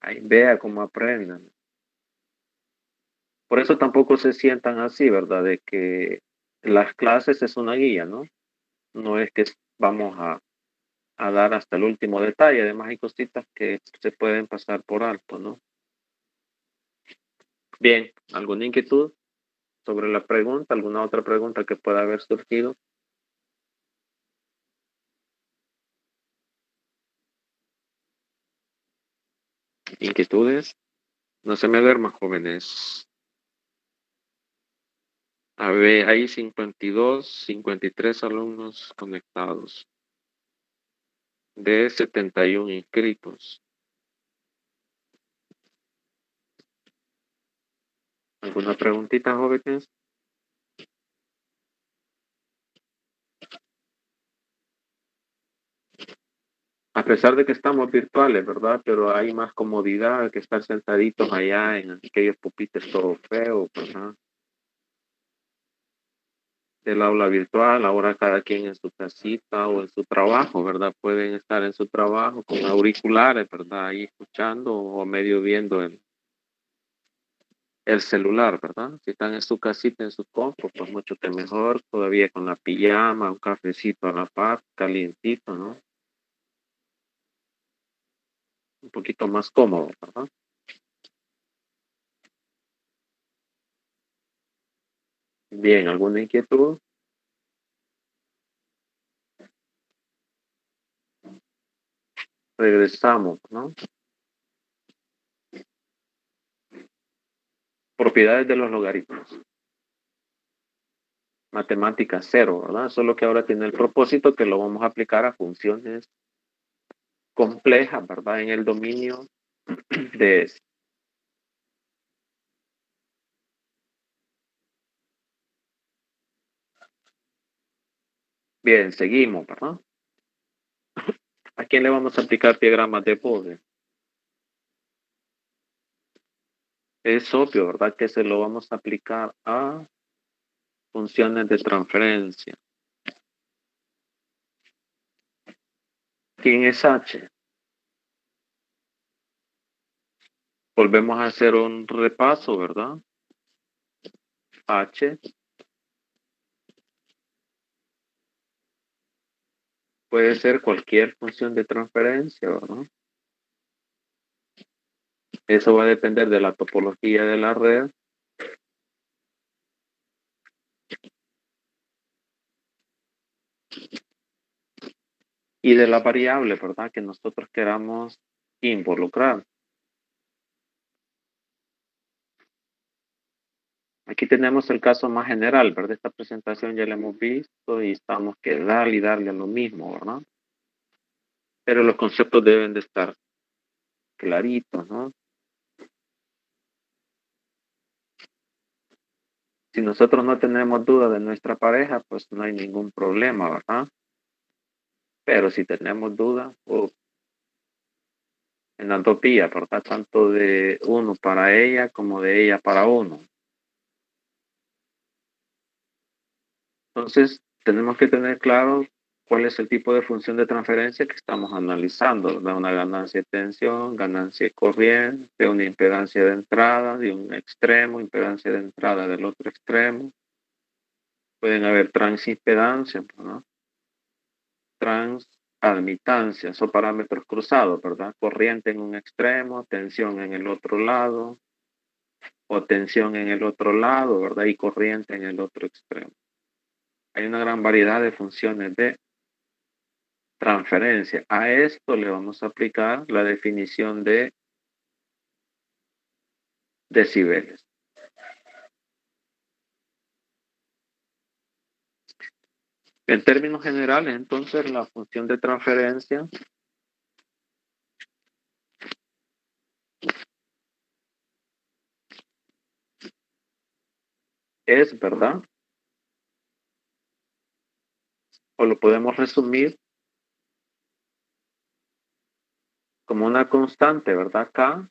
S2: Ahí vea cómo aprendan. Por eso tampoco se sientan así, ¿verdad? De que las clases es una guía, ¿no? No es que vamos a dar hasta el último detalle. Además hay cositas que se pueden pasar por alto, ¿no? Bien, ¿alguna inquietud sobre la pregunta? ¿Alguna otra pregunta que pueda haber surgido? ¿Inquietudes? No se me duerman, jóvenes. A ver, hay 52, 53 alumnos conectados. de 71 inscritos. ¿Alguna preguntita, jóvenes? A pesar de que estamos virtuales, ¿verdad? Pero hay más comodidad que estar sentaditos allá en aquellos pupitres todo feos, ¿verdad? Del aula virtual, ahora cada quien en su casita o en su trabajo, ¿verdad? Pueden estar en su trabajo con auriculares, ¿verdad? Ahí escuchando o medio viendo el celular, ¿verdad? Si están en su casita, en su compu, pues mucho que mejor, todavía con la pijama, un cafecito a la par, calientito, ¿no? Un poquito más cómodo, ¿verdad? Bien, ¿alguna inquietud? Regresamos, ¿no? Propiedades de los logaritmos. Matemática cero, ¿verdad? Solo que ahora tiene el propósito que lo vamos a aplicar a funciones complejas, ¿verdad? En el dominio de S. Bien, seguimos, ¿verdad? ¿A quién le vamos a aplicar diagramas de Bode? Es obvio, ¿verdad? Que se lo vamos a aplicar a funciones de transferencia. ¿Quién es H? Volvemos a hacer un repaso, ¿verdad? H puede ser cualquier función de transferencia, ¿verdad? Eso va a depender de la topología de la red. Y de la variable, ¿verdad? Que nosotros queramos involucrar. Aquí tenemos el caso más general, ¿verdad? Esta presentación ya la hemos visto y estamos que darle y darle a lo mismo, ¿verdad? Pero los conceptos deben de estar claritos, ¿no? Si nosotros no tenemos duda de nuestra pareja, pues no hay ningún problema, ¿verdad? Pero si tenemos duda, en la entropía, ¿verdad? Tanto de uno para ella como de ella para uno. Entonces, tenemos que tener claro cuál es el tipo de función de transferencia que estamos analizando, ¿verdad? Una ganancia de tensión, ganancia de corriente, una impedancia de entrada de un extremo, impedancia de entrada del otro extremo. Pueden haber transimpedancias, ¿no? Transadmitancias o parámetros cruzados, ¿verdad? Corriente en un extremo, tensión en el otro lado, o tensión en el otro lado, ¿verdad? Y corriente en el otro extremo. Hay una gran variedad de funciones de transferencia. A esto le vamos a aplicar la definición de decibeles. En términos generales, entonces, la función de transferencia es, ¿verdad? O lo podemos resumir como una constante, ¿verdad? K.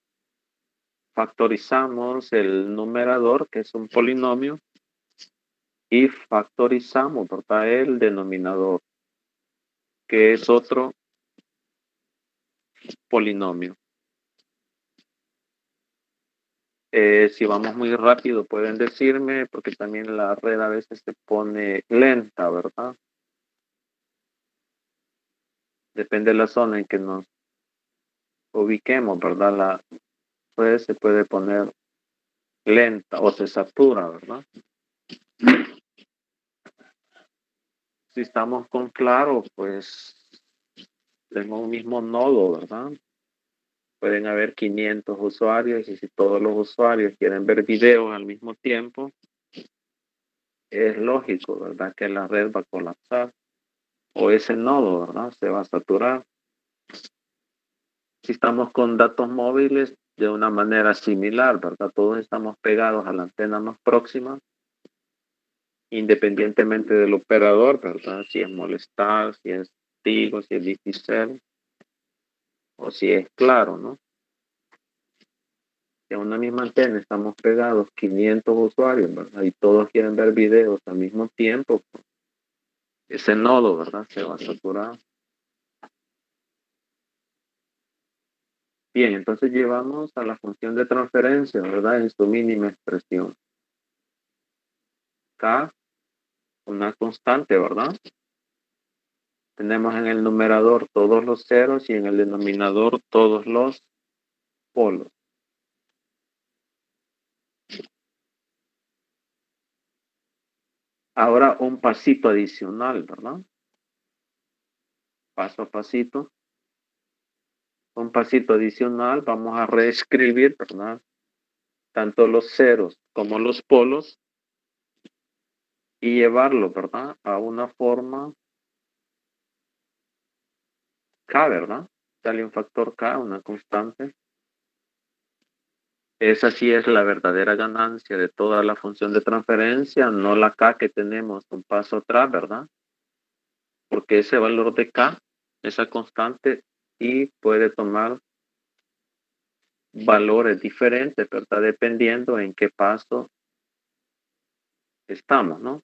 S2: Factorizamos el numerador, que es un polinomio, y factorizamos, ¿verdad? El denominador, que es otro polinomio. Si vamos muy rápido, pueden decirme, porque también la red a veces se pone lenta, ¿verdad? Depende de la zona en que nos ubiquemos, ¿verdad? La red se puede poner lenta o se satura, ¿verdad? Si estamos con claro, pues tengo un mismo nodo, ¿verdad? Pueden haber 500 usuarios y si todos los usuarios quieren ver videos al mismo tiempo, es lógico, ¿verdad? Que la red va a colapsar o ese nodo, ¿verdad? Se va a saturar. Si estamos con datos móviles, de una manera similar, ¿verdad? Todos estamos pegados a la antena más próxima, independientemente del operador, ¿verdad? Si es Molestar, si es Tigo, si es Digicel, o si es Claro, ¿no? Si a una misma antena estamos pegados 500 usuarios, ¿verdad? Y todos quieren ver videos al mismo tiempo, pues, ese nodo, ¿verdad? Se va a saturar. Bien, entonces llevamos a la función de transferencia, ¿verdad? En su mínima expresión. K, una constante, ¿verdad? Tenemos en el numerador todos los ceros y en el denominador todos los polos. Ahora un pasito adicional, ¿verdad? Paso a pasito. Un pasito adicional, vamos a reescribir, ¿verdad? Tanto los ceros como los polos y llevarlo, ¿verdad? A una forma K, ¿verdad? Sale un factor K, una constante. Esa sí es la verdadera ganancia de toda la función de transferencia, no la K que tenemos un paso atrás, ¿verdad? Porque ese valor de K, esa constante, y puede tomar valores diferentes, ¿verdad? Dependiendo en qué paso estamos, ¿no?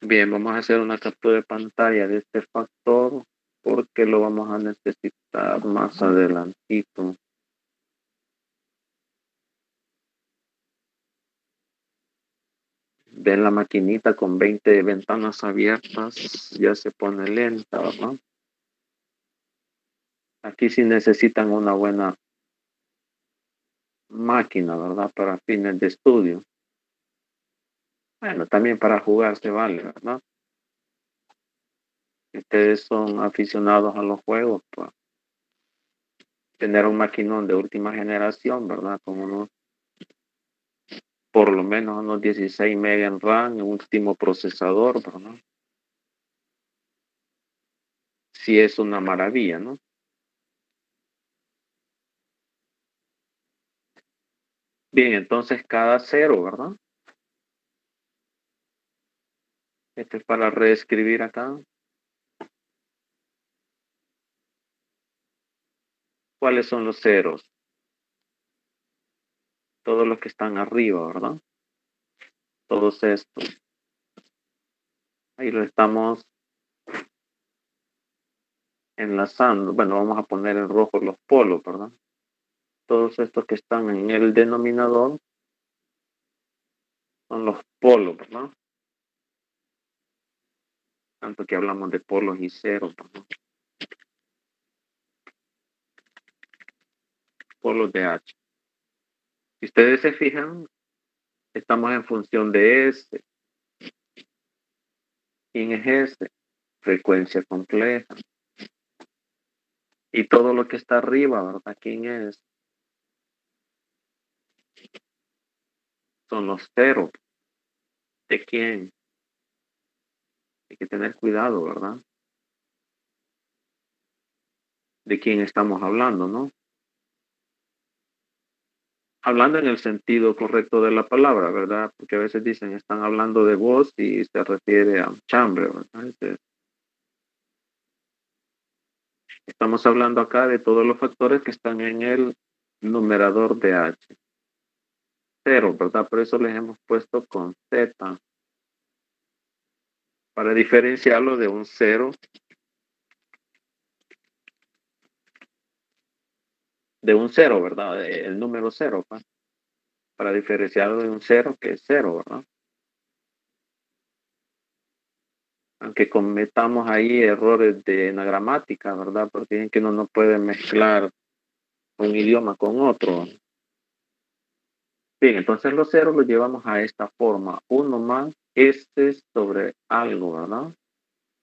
S2: Bien, vamos a hacer una captura de pantalla de este factor porque lo vamos a necesitar más adelantito. Ven la maquinita con 20 ventanas abiertas, ya se pone lenta, ¿verdad? Aquí sí necesitan una buena máquina, ¿verdad? Para fines de estudio. Bueno, también para jugar se vale, ¿verdad? Si ustedes son aficionados a los juegos, pues tener un maquinón de última generación, ¿verdad? Con unos, por lo menos unos 16 MB en RAM, un último procesador, ¿verdad? Sí es una maravilla, ¿no? Bien, entonces cada cero, ¿verdad? Este es para reescribir acá. ¿Cuáles son los ceros? Todos los que están arriba, ¿verdad? Todos estos. Ahí lo estamos enlazando. Bueno, vamos a poner en rojo los polos, ¿verdad? Todos estos que están en el denominador son los polos, ¿verdad? Tanto que hablamos de polos y ceros, ¿verdad? Polos de H. Si ustedes se fijan, estamos en función de S. ¿Quién es S? Frecuencia compleja. Y todo lo que está arriba, ¿verdad? ¿Quién es? Son los ceros. ¿De quién? Hay que tener cuidado, ¿verdad? ¿De quién estamos hablando, no? Hablando en el sentido correcto de la palabra, ¿verdad? Porque a veces dicen, están hablando de voz y se refiere a un chambre, ¿verdad? Estamos hablando acá de todos los factores que están en el numerador de H. Cero, ¿verdad? Por eso les hemos puesto con Z. Para diferenciarlo de un cero. De un cero, ¿verdad? El número cero, pues. Para diferenciarlo de un cero que es cero, ¿verdad? Aunque cometamos ahí errores de la gramática, ¿verdad? Porque dicen que uno no puede mezclar un idioma con otro. Bien, entonces los ceros los llevamos a esta forma. Uno más este sobre algo, ¿verdad?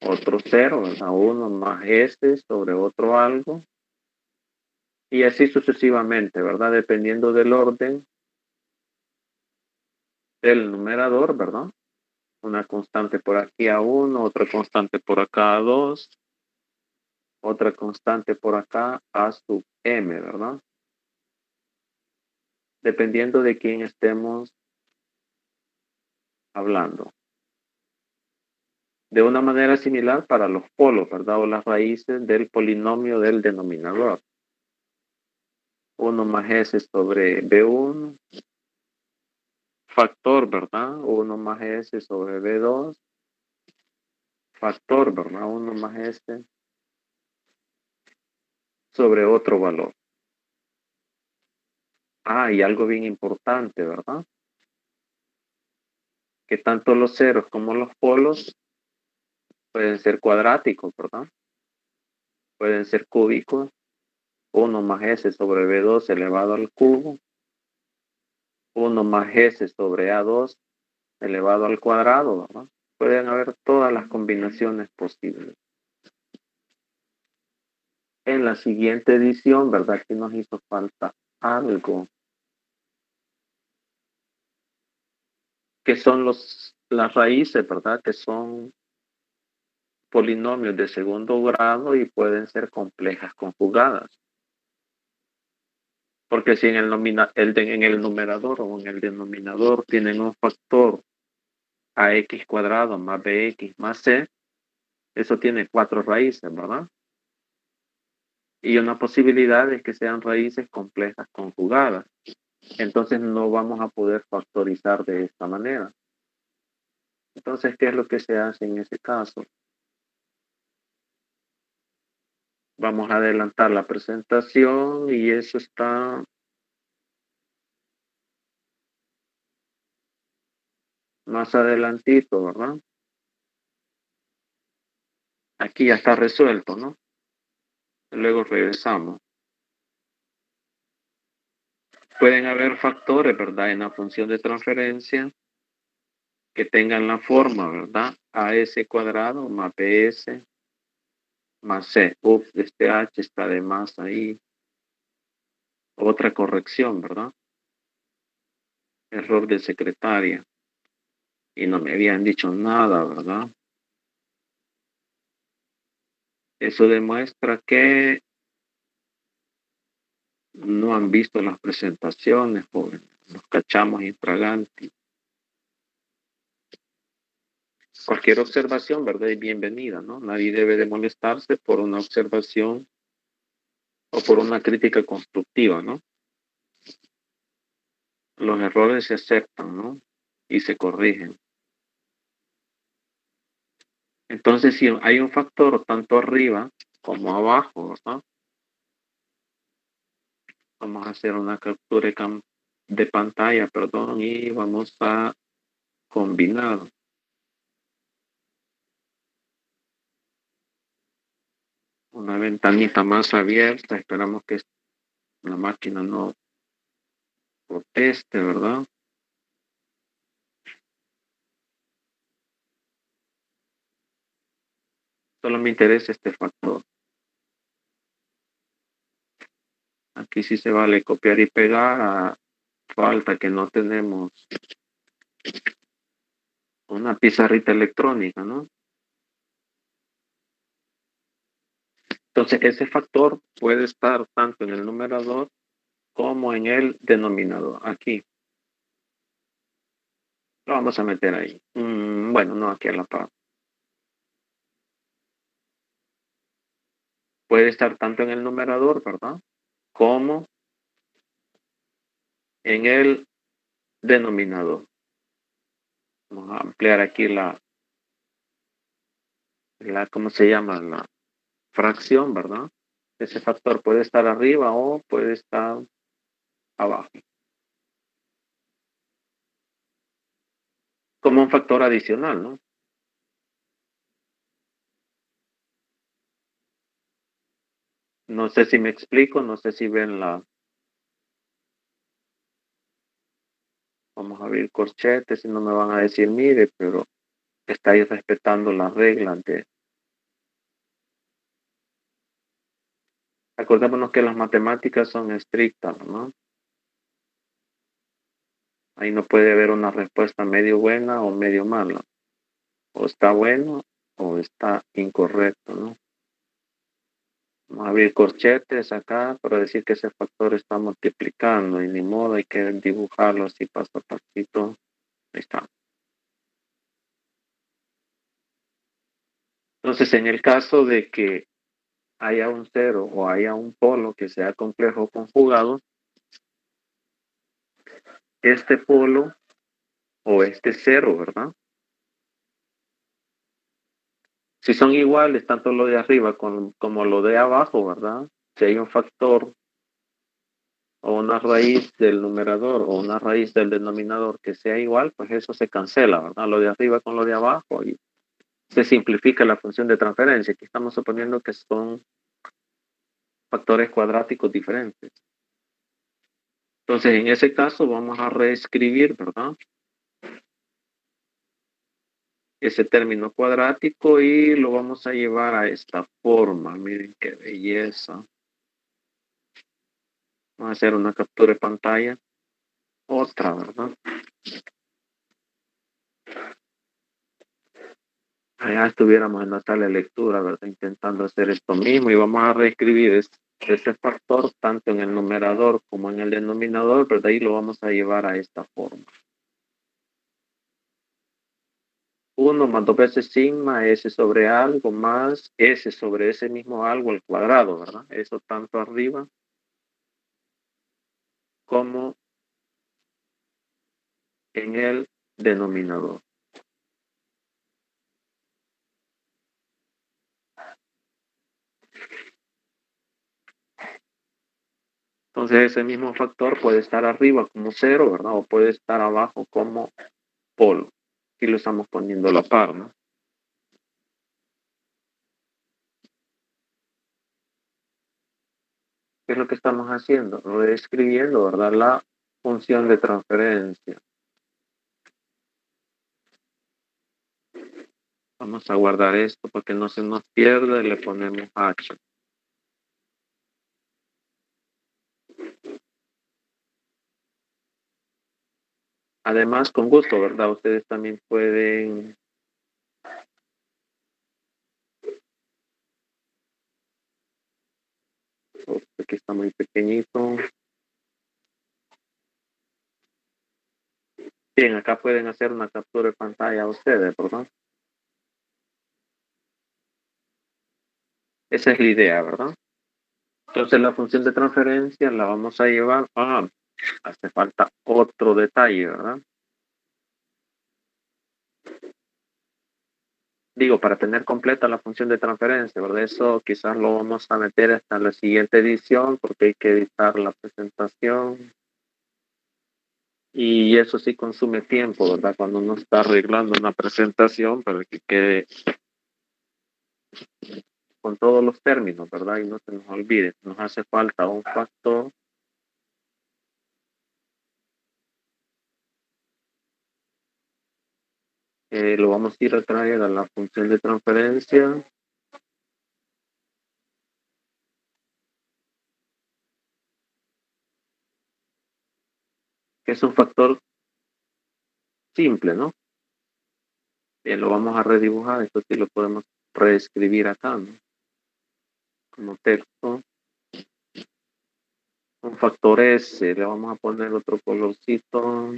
S2: Otro cero, ¿verdad? Uno más este sobre otro algo. Y así sucesivamente, ¿verdad? Dependiendo del orden del numerador, ¿verdad? Una constante por aquí a 1, otra constante por acá a 2, otra constante por acá, A sub M, ¿verdad? Dependiendo de quién estemos hablando. De una manera similar para los polos, ¿verdad? O las raíces del polinomio del denominador. 1 más S sobre B1, factor, ¿verdad? 1 más S sobre B2, factor, ¿verdad? 1 más S sobre otro valor. Ah, y algo bien importante, ¿verdad? Que tanto los ceros como los polos pueden ser cuadráticos, ¿verdad? Pueden ser cúbicos. 1 más S sobre B2 elevado al cubo. 1 más S sobre A2 elevado al cuadrado, ¿verdad? Pueden haber todas las combinaciones posibles. En la siguiente edición, ¿verdad? Que nos hizo falta algo. Que son las raíces, ¿verdad? Que son polinomios de segundo grado y pueden ser complejas conjugadas. Porque si en el numerador o en el denominador tienen un factor ax cuadrado más bx más c, eso tiene 4 raíces, ¿verdad? Y una posibilidad es que sean raíces complejas conjugadas. Entonces no vamos a poder factorizar de esta manera. Entonces, ¿qué es lo que se hace en ese caso? Vamos a adelantar la presentación y eso está más adelantito, ¿verdad? Aquí ya está resuelto, ¿no? Luego regresamos. Pueden haber factores, ¿verdad? En la función de transferencia que tengan la forma, ¿verdad? AS cuadrado más BS más C. Ups, este H está de más ahí. Otra corrección, ¿verdad? Error de secretaria. Y no me habían dicho nada, ¿verdad? Eso demuestra que no han visto las presentaciones, jóvenes. Nos cachamos infraganti. Cualquier observación, ¿verdad? Es bienvenida, ¿no? Nadie debe de molestarse por una observación o por una crítica constructiva, ¿no? Los errores se aceptan, ¿no? Y se corrigen. Entonces, si hay un factor tanto arriba como abajo, ¿verdad? Vamos a hacer una captura de pantalla, perdón, y vamos a combinar. Una ventanita más abierta. Esperamos que la máquina no proteste, ¿verdad? Solo me interesa este factor. Aquí sí se vale copiar y pegar, a falta que no tenemos una pizarrita electrónica, ¿no? Entonces, ese factor puede estar tanto en el numerador como en el denominador. Aquí. Lo vamos a meter ahí. Bueno, no aquí a la par. Puede estar tanto en el numerador, ¿verdad? Como en el denominador. Vamos a ampliar aquí ¿cómo se llama? La fracción, ¿verdad? Ese factor puede estar arriba o puede estar abajo. Como un factor adicional, ¿no? No sé si me explico, no sé si ven vamos a abrir corchetes y no me van a decir, mire, pero estáis respetando las reglas de... Acordémonos que las matemáticas son estrictas, ¿no? Ahí no puede haber una respuesta medio buena o medio mala. O está bueno o está incorrecto, ¿no? Vamos a abrir corchetes acá para decir que ese factor está multiplicando y ni modo hay que dibujarlo así paso a pasito. Ahí está. Entonces, en el caso de que haya un cero o haya un polo que sea complejo conjugado, este polo o este cero, ¿verdad? Si son iguales, tanto lo de arriba como lo de abajo, ¿verdad? Si hay un factor o una raíz del numerador o una raíz del denominador que sea igual, pues eso se cancela, ¿verdad? Lo de arriba con lo de abajo y se simplifica la función de transferencia. Aquí estamos suponiendo que son factores cuadráticos diferentes. Entonces, en ese caso vamos a reescribir, ¿verdad? Ese término cuadrático y lo vamos a llevar a esta forma. Miren qué belleza. Vamos a hacer una captura de pantalla. Otra, ¿verdad? Allá estuviéramos en la sala de lectura, ¿verdad? Intentando hacer esto mismo y vamos a reescribir ese factor tanto en el numerador como en el denominador, ¿verdad? Y lo vamos a llevar a esta forma. 1 más 2 veces sigma s sobre algo más s sobre ese mismo algo al cuadrado, ¿verdad? Eso tanto arriba como en el denominador. Entonces ese mismo factor puede estar arriba como 0, ¿verdad? O puede estar abajo como polo. Aquí lo estamos poniendo a la par, ¿no? ¿Qué es lo que estamos haciendo? Reescribiendo, ¿verdad? La función de transferencia. Vamos a guardar esto para que no se nos pierda y le ponemos H. Además, con gusto, ¿verdad? Ustedes también pueden aquí está muy pequeñito. Bien, acá pueden hacer una captura de pantalla ustedes, ¿verdad? Esa es la idea, ¿verdad? Entonces la función de transferencia la vamos a llevar a... hace falta otro detalle, ¿verdad? Digo, para tener completa la función de transferencia, ¿verdad? Eso quizás lo vamos a meter hasta la siguiente edición porque hay que editar la presentación. Y eso sí consume tiempo, ¿verdad? Cuando uno está arreglando una presentación para que quede con todos los términos, ¿verdad? Y no se nos olvide, nos hace falta un factor lo vamos a ir a traer a la función de transferencia. Que es un factor simple, ¿no? Bien, lo vamos a redibujar, esto sí lo podemos reescribir acá, ¿no? Como texto. Un factor S, le vamos a poner otro colorcito.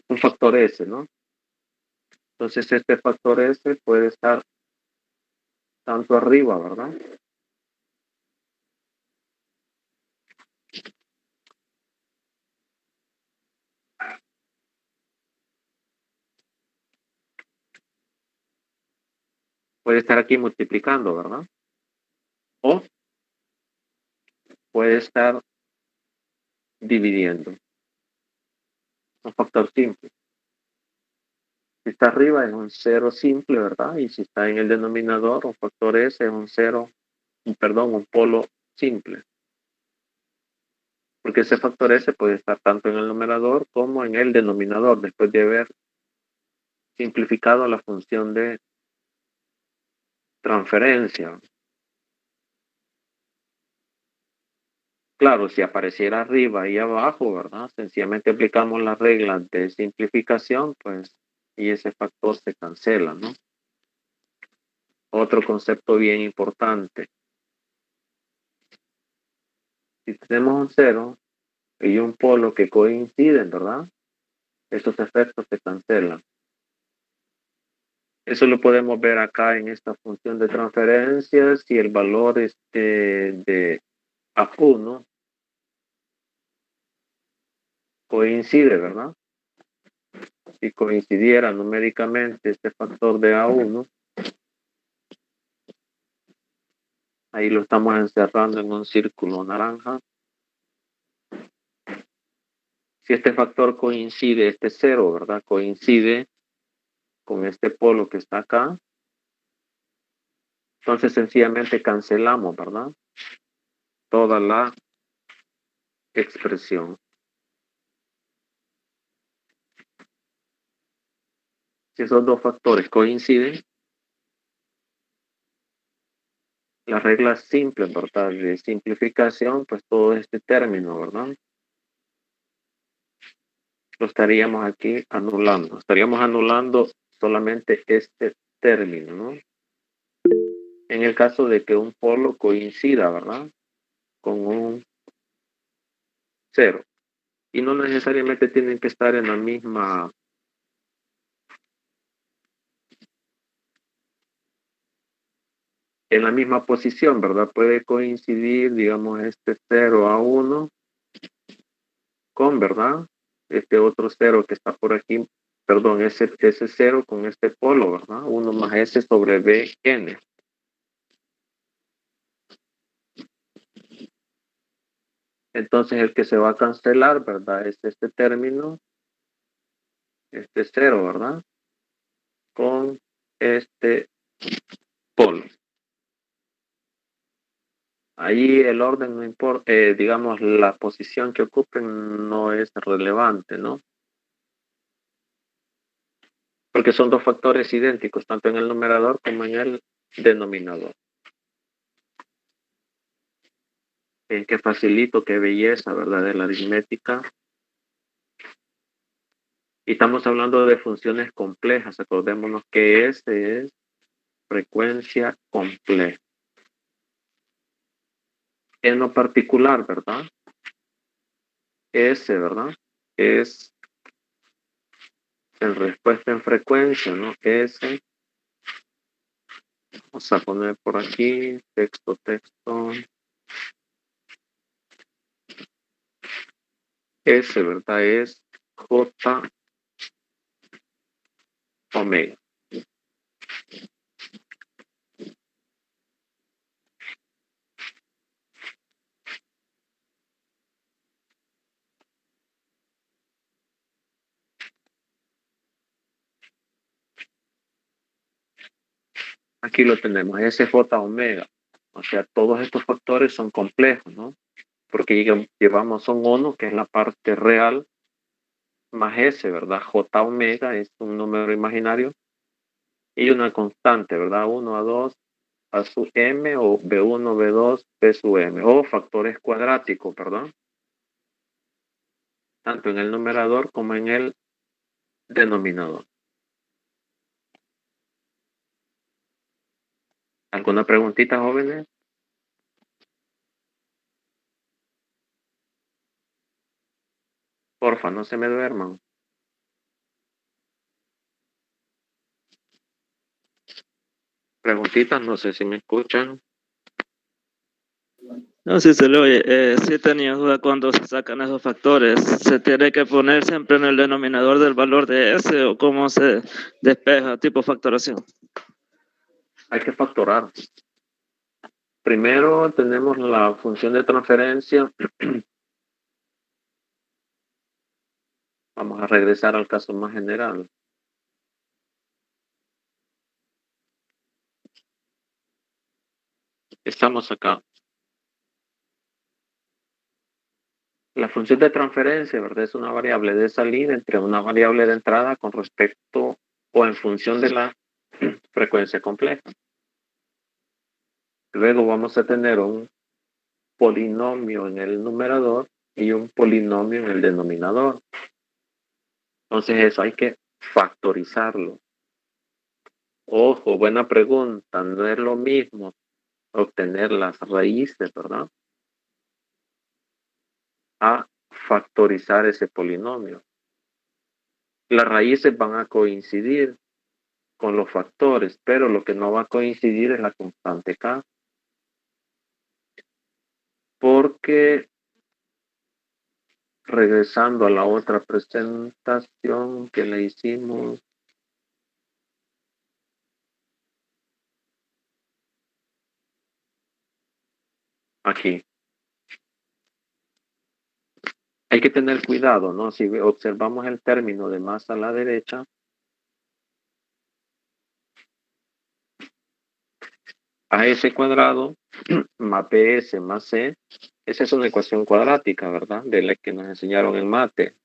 S2: Un factor S, ¿no? Entonces este factor S puede estar tanto arriba, ¿verdad? Puede estar aquí multiplicando, ¿verdad? O puede estar dividiendo. Un factor simple. Si está arriba es un cero simple, ¿verdad? Y si está en el denominador, un factor S es un cero, un polo simple. porque ese factor S puede estar tanto en el numerador como en el denominador, después de haber simplificado la función de transferencia. Claro, si apareciera arriba y abajo, ¿verdad? Sencillamente aplicamos las reglas de simplificación, pues, y ese factor se cancela, ¿no? Otro concepto bien importante. Si tenemos un cero y un polo que coinciden, ¿verdad? Estos efectos se cancelan. Eso lo podemos ver acá en esta función de transferencia. Si el valor de A1 coincide, ¿verdad? Si coincidiera numéricamente este factor de A1, ahí lo estamos encerrando en un círculo naranja. Si este factor coincide, este cero, ¿verdad? Coincide con este polo que está acá. Entonces sencillamente cancelamos, ¿verdad? Toda la expresión. Si esos dos factores coinciden, las reglas simples, ¿verdad? De simplificación, pues todo este término, ¿verdad? Lo estaríamos aquí anulando. Estaríamos anulando solamente este término, ¿no? En el caso de que un polo coincida, ¿verdad? Con un cero. Y no necesariamente tienen que estar en la misma posición, ¿verdad? Puede coincidir, digamos, este 0 a 1 con, ¿verdad? Este otro 0 que está por aquí, perdón, ese 0 con este polo, ¿verdad? 1 más S sobre B, N. Entonces el que se va a cancelar, ¿verdad? Es este término, este 0, ¿verdad? Con este polo. Ahí el orden no importa, digamos, la posición que ocupen no es relevante, ¿no? Porque son dos factores idénticos, tanto en el numerador como en el denominador. Qué facilito, qué belleza, ¿verdad? De la aritmética. Y estamos hablando de funciones complejas. Acordémonos que S es frecuencia compleja. En lo particular, ¿verdad? S, ¿verdad? Es en respuesta en frecuencia, ¿no? S. Vamos a poner por aquí, texto. S, ¿verdad? Es J omega. Aquí lo tenemos, SJ omega. O sea, todos estos factores son complejos, ¿no? Porque llevamos un 1, que es la parte real, más S, ¿verdad? J omega es un número imaginario y una constante, ¿verdad? 1 a 2 a su M o B1, B2, B su M. O factores cuadráticos, perdón. Tanto en el numerador como en el denominador. ¿Alguna preguntita, jóvenes? Porfa, no se me duerman. Preguntitas, no sé si me escuchan.
S4: No, sí se le oye. Sí tenía duda cuando se sacan esos factores. ¿Se tiene que poner siempre en el denominador del valor de S o cómo se despeja tipo factoración?
S2: Hay que factorar. Primero tenemos la función de transferencia. Vamos a regresar al caso más general. Estamos acá. La función de transferencia, ¿verdad? Es una variable de salida entre una variable de entrada con respecto o en función de la frecuencia compleja. Luego vamos a tener un polinomio en el numerador y un polinomio en el denominador. Entonces eso hay que factorizarlo. Ojo, buena pregunta. No es lo mismo obtener las raíces, ¿verdad? A factorizar ese polinomio. Las raíces van a coincidir con los factores, pero lo que no va a coincidir es la constante K. Porque regresando a la otra presentación que le hicimos, aquí. Hay que tener cuidado, ¿no? Si observamos el término de más a la derecha, AS cuadrado más BS más C, esa es una ecuación cuadrática, ¿verdad? De la que nos enseñaron en mate.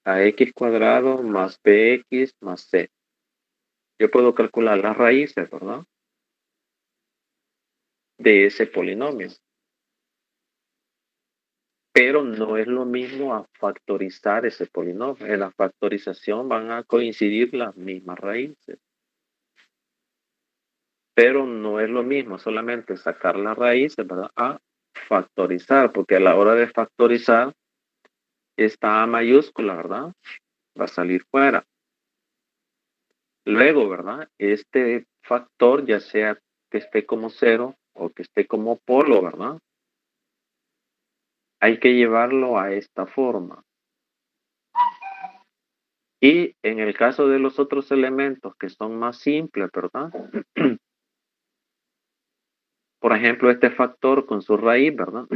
S2: AX cuadrado más BX más C. Yo puedo calcular las raíces, ¿verdad? De ese polinomio. Pero no es lo mismo a factorizar ese polinomio. En la factorización van a coincidir las mismas raíces. Pero no es lo mismo solamente sacar las raíces, ¿verdad? A factorizar, porque a la hora de factorizar, esta A mayúscula, ¿verdad? Va a salir fuera. Luego, ¿verdad? Este factor, ya sea que esté como cero o que esté como polo, ¿verdad? Hay que llevarlo a esta forma. Y en el caso de los otros elementos que son más simples, ¿verdad? Por ejemplo, este factor con su raíz, ¿verdad?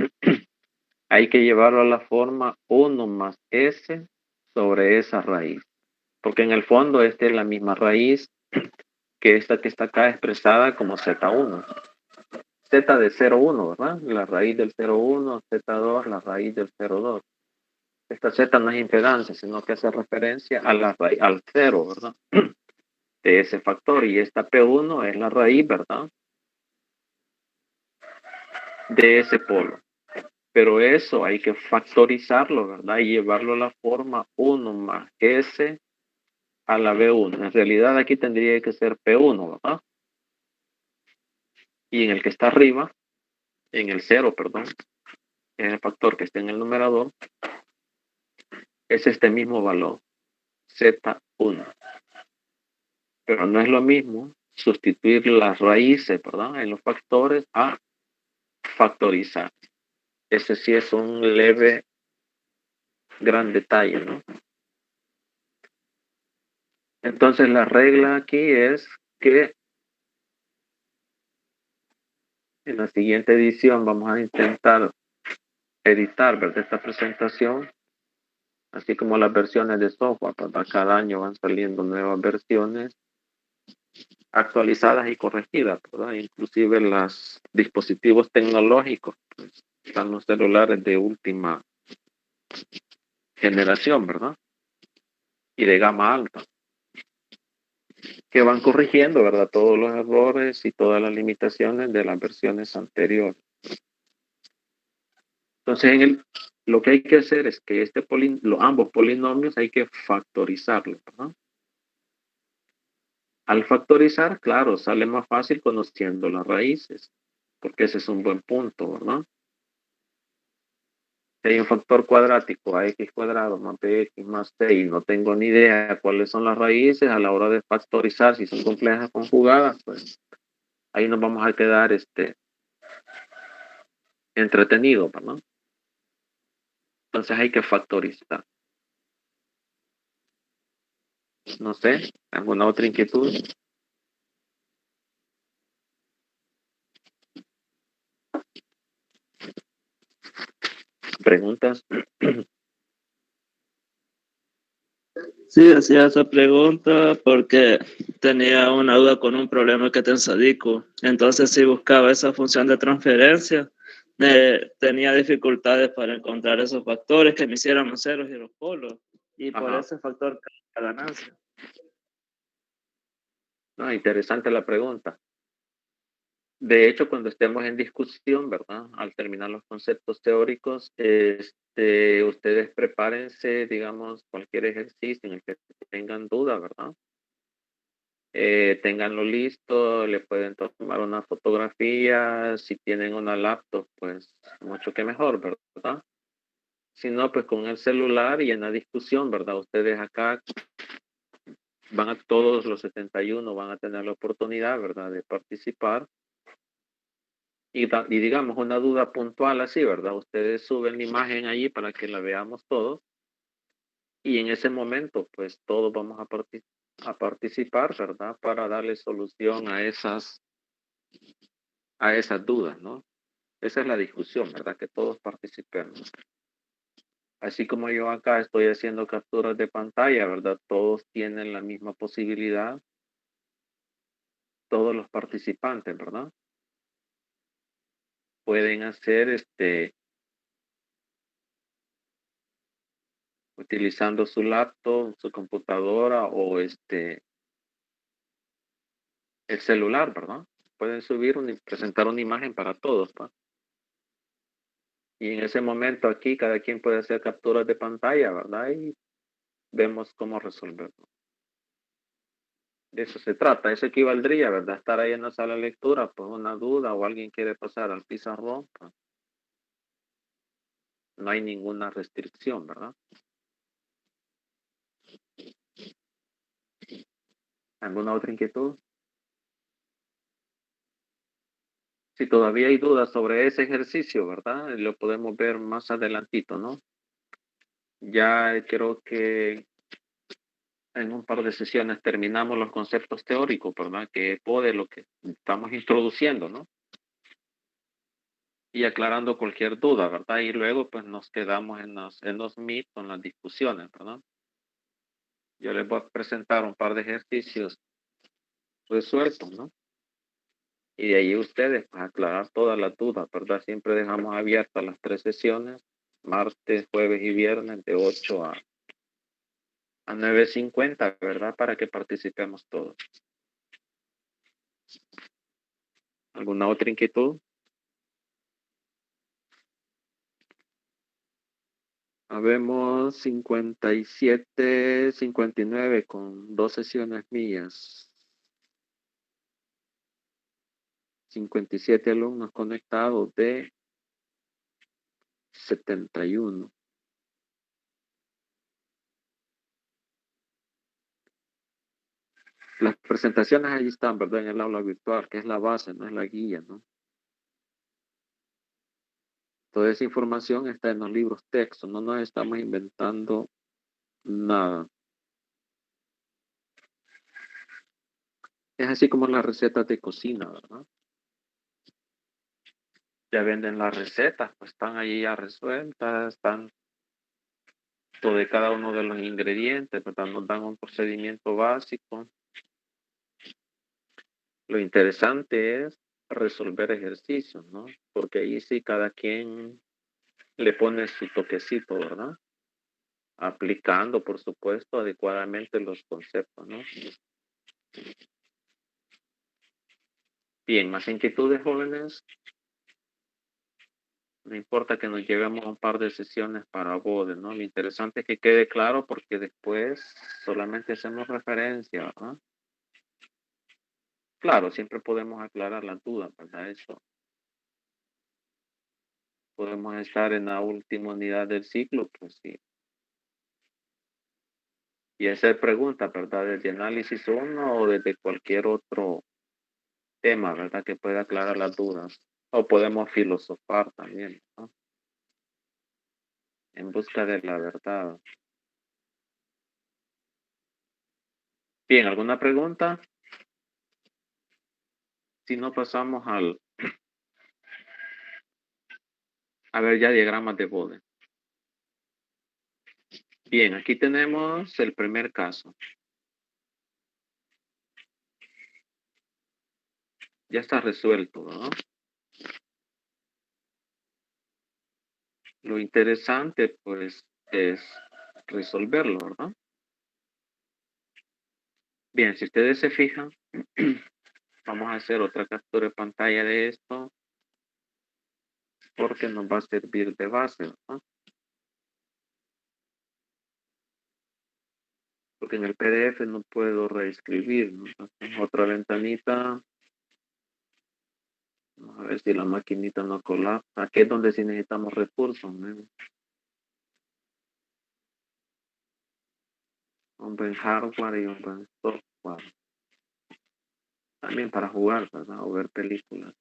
S2: Hay que llevarlo a la forma 1 más S sobre esa raíz. Porque en el fondo esta es la misma raíz que esta que está acá expresada como Z1. Z de 0,1, ¿verdad? La raíz del 0,1, Z2, la raíz del 0,2. Esta Z no es impedancia, sino que hace referencia a la raíz, al 0, ¿verdad? De ese factor. Y esta P1 es la raíz, ¿verdad? De ese polo. Pero eso hay que factorizarlo, ¿verdad? Y llevarlo a la forma 1 más S a la B1. En realidad aquí tendría que ser P1, ¿verdad? Y en el que está arriba, en el 0, perdón, en el factor que está en el numerador, es este mismo valor, Z1. Pero no es lo mismo sustituir las raíces, ¿verdad? En los factores a factorizar. Ese sí es un leve, gran detalle, ¿no? Entonces la regla aquí es que en la siguiente edición vamos a intentar editar, ¿verdad? Esta presentación, así como las versiones de software, ¿verdad? Cada año van saliendo nuevas versiones actualizadas y corregidas, ¿verdad? Inclusive los dispositivos tecnológicos, pues, están los celulares de última generación, ¿verdad? Y de gama alta, que van corrigiendo, ¿verdad? Todos los errores y todas las limitaciones de las versiones anteriores. Entonces, lo que hay que hacer es que ambos polinomios hay que factorizarlos, ¿verdad? Al factorizar, claro, sale más fácil conociendo las raíces, porque ese es un buen punto, ¿verdad? Si hay un factor cuadrático, ax cuadrado más bx más c, y no tengo ni idea cuáles son las raíces a la hora de factorizar, si son complejas conjugadas, pues ahí nos vamos a quedar entretenidos, ¿verdad? Entonces hay que factorizar. No sé, ¿alguna otra inquietud? ¿Preguntas?
S4: Sí, hacía esa pregunta porque tenía una duda con un problema que te ensadico. Entonces, si buscaba esa función de transferencia, tenía dificultades para encontrar esos factores que me hicieran los ceros y los polos, y por
S2: Ajá.
S4: ese factor la ganancia.
S2: No, interesante la pregunta. De hecho, cuando estemos en discusión, ¿verdad? Al terminar los conceptos teóricos, ustedes prepárense, digamos, cualquier ejercicio en el que tengan duda, ¿verdad? Ténganlo listo, le pueden tomar una fotografía, si tienen una laptop, pues mucho que mejor, ¿verdad? Si no, pues con el celular y en la discusión, ¿verdad? Ustedes acá van a todos los 71, van a tener la oportunidad, ¿verdad? De participar. Y digamos una duda puntual así, ¿verdad? Ustedes suben la imagen allí para que la veamos todos. Y en ese momento, pues todos vamos a participar, ¿verdad? Para darle solución a esas dudas, ¿no? Esa es la discusión, ¿verdad? Que todos participemos. Así como yo acá estoy haciendo capturas de pantalla, ¿verdad? Todos tienen la misma posibilidad, todos los participantes, ¿verdad? Pueden hacer utilizando su laptop, su computadora o el celular, ¿verdad? Pueden subir presentar una imagen para todos, ¿va? Y en ese momento aquí cada quien puede hacer capturas de pantalla, ¿verdad? Y vemos cómo resolverlo. De eso se trata, eso equivaldría, ¿verdad? Estar ahí en la sala de lectura, pues una duda o alguien quiere pasar al pizarrón, pues, no hay ninguna restricción, ¿verdad? ¿Alguna otra inquietud? Si todavía hay dudas sobre ese ejercicio, ¿verdad? Lo podemos ver más adelantito, ¿no? Ya creo que en un par de sesiones terminamos los conceptos teóricos, ¿verdad? Que es de lo que estamos introduciendo, ¿no? Y aclarando cualquier duda, ¿verdad? Y luego pues nos quedamos en los Meet con las discusiones, ¿verdad? Yo les voy a presentar un par de ejercicios resueltos, ¿no? Y de ahí ustedes pues aclarar todas las dudas, ¿verdad? Siempre dejamos abiertas las 3 sesiones, martes, jueves y viernes de 8 a 9:50, ¿verdad? Para que participemos todos. ¿Alguna otra inquietud? Habemos 57, 59 con 2 sesiones mías. 57 alumnos conectados de 71. Las presentaciones ahí están, ¿verdad? En el aula virtual, que es la base, no es la guía, ¿no? Toda esa información está en los libros textos, no nos estamos inventando nada. Es así como las recetas de cocina, ¿verdad? Ya venden las recetas, pues están ahí ya resueltas, están todo de cada uno de los ingredientes, ¿verdad? Nos dan un procedimiento básico. Lo interesante es resolver ejercicios, ¿no? Porque ahí sí cada quien le pone su toquecito, ¿verdad? Aplicando, por supuesto, adecuadamente los conceptos, ¿no? Bien, más inquietudes, jóvenes. No importa que nos llevemos a un par de sesiones para BODE, ¿no? Lo interesante es que quede claro porque después solamente hacemos referencia, ¿verdad? Claro, siempre podemos aclarar las dudas, ¿verdad? Eso. Podemos estar en la última unidad del ciclo, pues sí. Y hacer preguntas, ¿verdad? Desde análisis 1 o desde cualquier otro tema, ¿verdad? Que pueda aclarar las dudas. O podemos filosofar también, ¿no? En busca de la verdad. Bien, ¿alguna pregunta? Si no, pasamos a ver ya diagramas de Bode. Bien, aquí tenemos el primer caso. Ya está resuelto, ¿no? Lo interesante, pues, es resolverlo, ¿verdad? Bien, si ustedes se fijan, vamos a hacer otra captura de pantalla de esto porque nos va a servir de base, ¿verdad? Porque en el PDF no puedo reescribir, ¿no? Entonces, otra ventanita. Vamos a ver si la maquinita no colapsa. Aquí es donde sí necesitamos recursos, ¿no? Un buen hardware y un buen software. También para jugar, ¿verdad? O ver películas.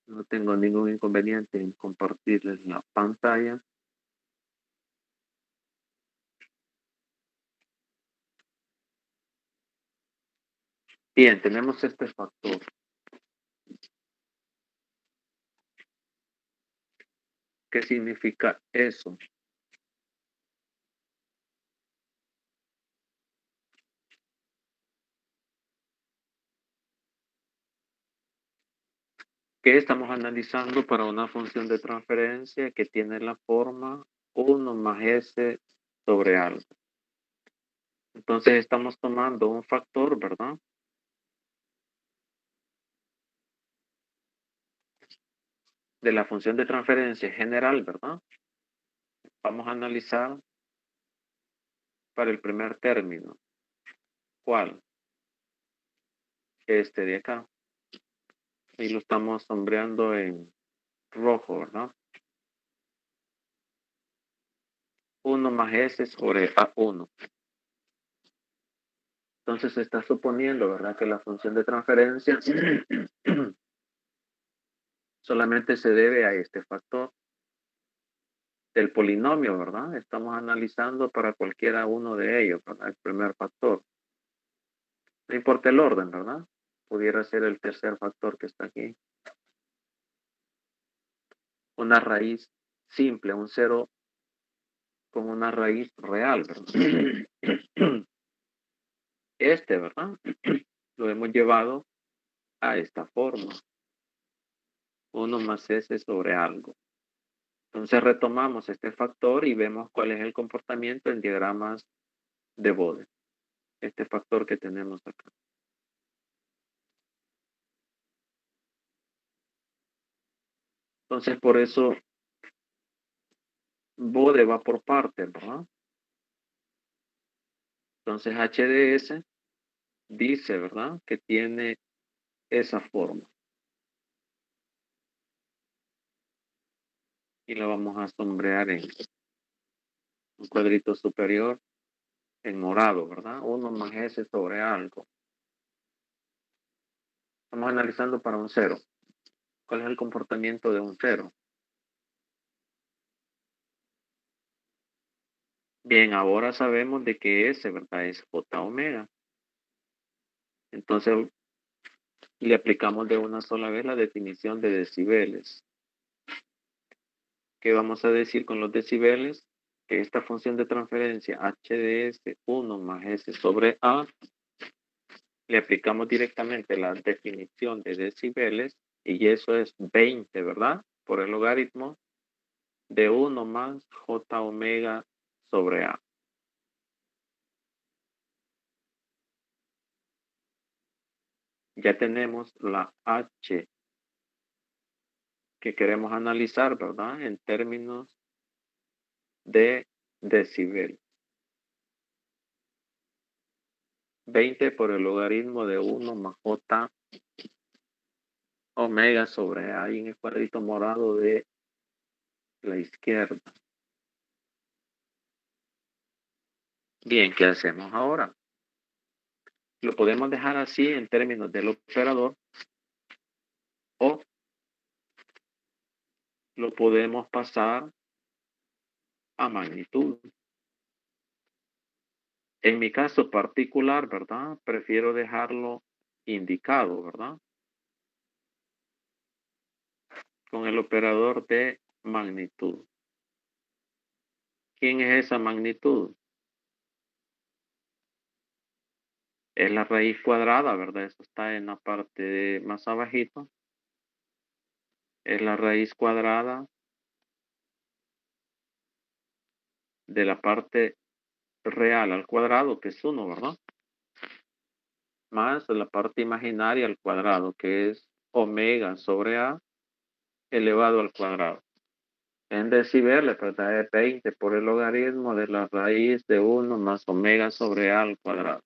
S2: No tengo ningún inconveniente en compartirles la pantalla. Bien, tenemos este factor. ¿Qué significa eso? Que estamos analizando para una función de transferencia que tiene la forma 1 más s sobre algo. Entonces estamos tomando un factor, ¿verdad? De la función de transferencia general, ¿verdad? Vamos a analizar para el primer término. ¿Cuál? Este de acá. Y lo estamos sombreando en rojo, ¿verdad? 1 más s sobre a1. Entonces se está suponiendo, ¿verdad? Que la función de transferencia solamente se debe a este factor del polinomio, ¿verdad? Estamos analizando para cualquiera uno de ellos, ¿verdad? El primer factor. No importa el orden, ¿verdad? Pudiera ser el tercer factor que está aquí. Una raíz simple, un cero con una raíz real, ¿verdad? Este, ¿verdad? Lo hemos llevado a esta forma. 1 más s sobre algo. Entonces retomamos este factor y vemos cuál es el comportamiento en diagramas de Bode. Este factor que tenemos acá. Entonces por eso Bode va por partes, ¿verdad? Entonces HDS dice, ¿verdad? Que tiene esa forma. Y la vamos a sombrear en un cuadrito superior en morado, ¿verdad? 1 más S sobre algo. Estamos analizando para un cero. ¿Cuál es el comportamiento de un cero? Bien, ahora sabemos de que S, ¿verdad? Es J omega. Entonces, le aplicamos de una sola vez la definición de decibeles. ¿Qué vamos a decir con los decibeles? Que esta función de transferencia h de s 1 más s sobre a, le aplicamos directamente la definición de decibeles y eso es 20, ¿verdad? Por el logaritmo de 1 más j omega sobre a. Ya tenemos la h que queremos analizar, ¿verdad? En términos de decibel. 20 por el logaritmo de 1 más j omega sobre a, ahí en el cuadrito morado de la izquierda. Bien, ¿qué hacemos ahora? Lo podemos dejar así en términos del operador o lo podemos pasar a magnitud. En mi caso particular, ¿verdad? Prefiero dejarlo indicado, ¿verdad? Con el operador de magnitud. ¿Quién es esa magnitud? es la raíz cuadrada, ¿verdad? Eso está en la parte más abajito. Es la raíz cuadrada de la parte real al cuadrado, que es 1, ¿verdad? Más la parte imaginaria al cuadrado, que es omega sobre a elevado al cuadrado. En decibeles, ¿verdad? Es 20 por el logaritmo de la raíz de 1 más omega sobre a al cuadrado.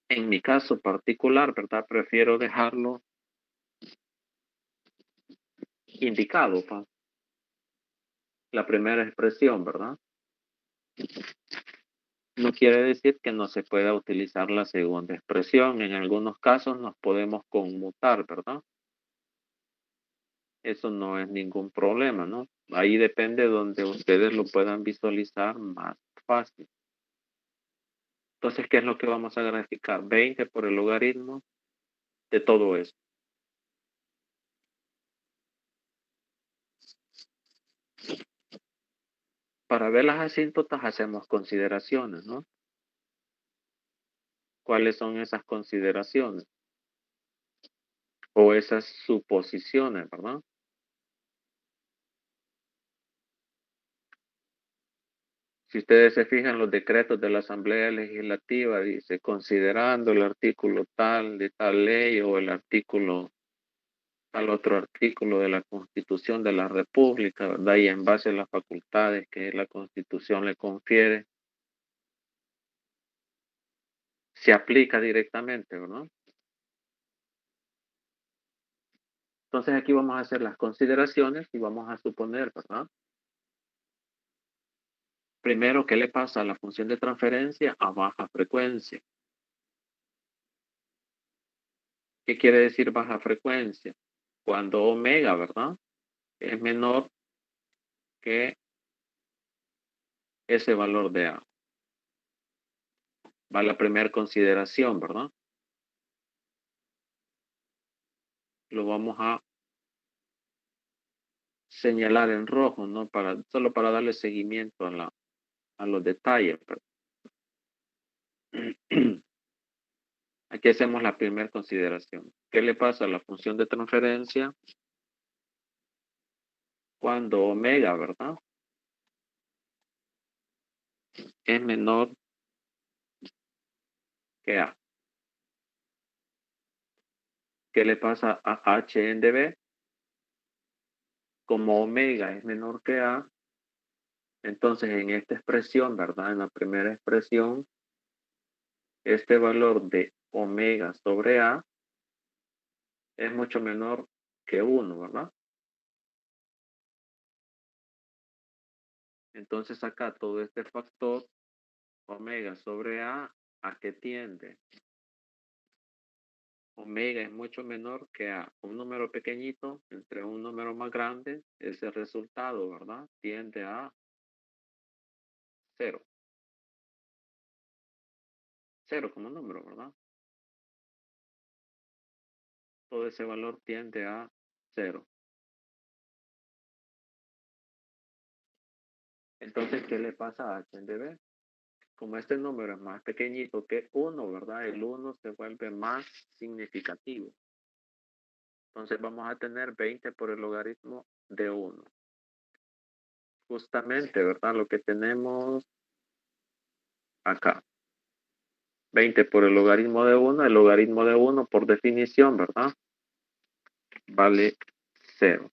S2: En mi caso particular, ¿verdad? Prefiero dejarlo indicado, ¿pa? La primera expresión, ¿verdad? No quiere decir que no se pueda utilizar la segunda expresión. En algunos casos nos podemos conmutar, ¿verdad? Eso no es ningún problema, ¿no? Ahí depende donde ustedes lo puedan visualizar más fácil. Entonces, ¿qué es lo que vamos a graficar? 20 por el logaritmo de todo eso. Para ver las asíntotas hacemos consideraciones, ¿no? ¿Cuáles son esas consideraciones? O esas suposiciones, ¿verdad? Si ustedes se fijan, los decretos de la Asamblea Legislativa dice, considerando el artículo tal de tal ley o el artículo, tal otro artículo de la Constitución de la República, ¿verdad? Y en base a las facultades que la Constitución le confiere, se aplica directamente, ¿verdad? Entonces aquí vamos a hacer las consideraciones y vamos a suponer, ¿verdad? Primero, ¿qué le pasa a la función de transferencia a baja frecuencia? ¿Qué quiere decir baja frecuencia? Cuando omega, ¿verdad? Es menor que ese valor de A. Va la primera consideración, ¿verdad? Lo vamos a señalar en rojo, ¿no? Solo para darle seguimiento a los detalles. Aquí hacemos la primera consideración. ¿Qué le pasa a la función de transferencia cuando omega, ¿verdad? Es menor que A. ¿Qué le pasa a H en dB? Como omega es menor que A, entonces en esta expresión, ¿verdad? En la primera expresión, este valor de omega sobre A es mucho menor que 1, ¿verdad? Entonces acá todo este factor omega sobre ¿a qué tiende? Omega es mucho menor que A. Un número pequeñito entre un número más grande, ese resultado, ¿verdad? Tiende a 0. 0 como número, ¿verdad? Todo ese valor tiende a 0. Entonces, ¿qué le pasa a H en dB? Como este número es más pequeñito que 1, ¿verdad? El 1 se vuelve más significativo. Entonces vamos a tener 20 por el logaritmo de 1. Justamente, ¿verdad? Lo que tenemos acá. 20 por el logaritmo de 1. El logaritmo de 1 por definición, ¿verdad? Vale 0.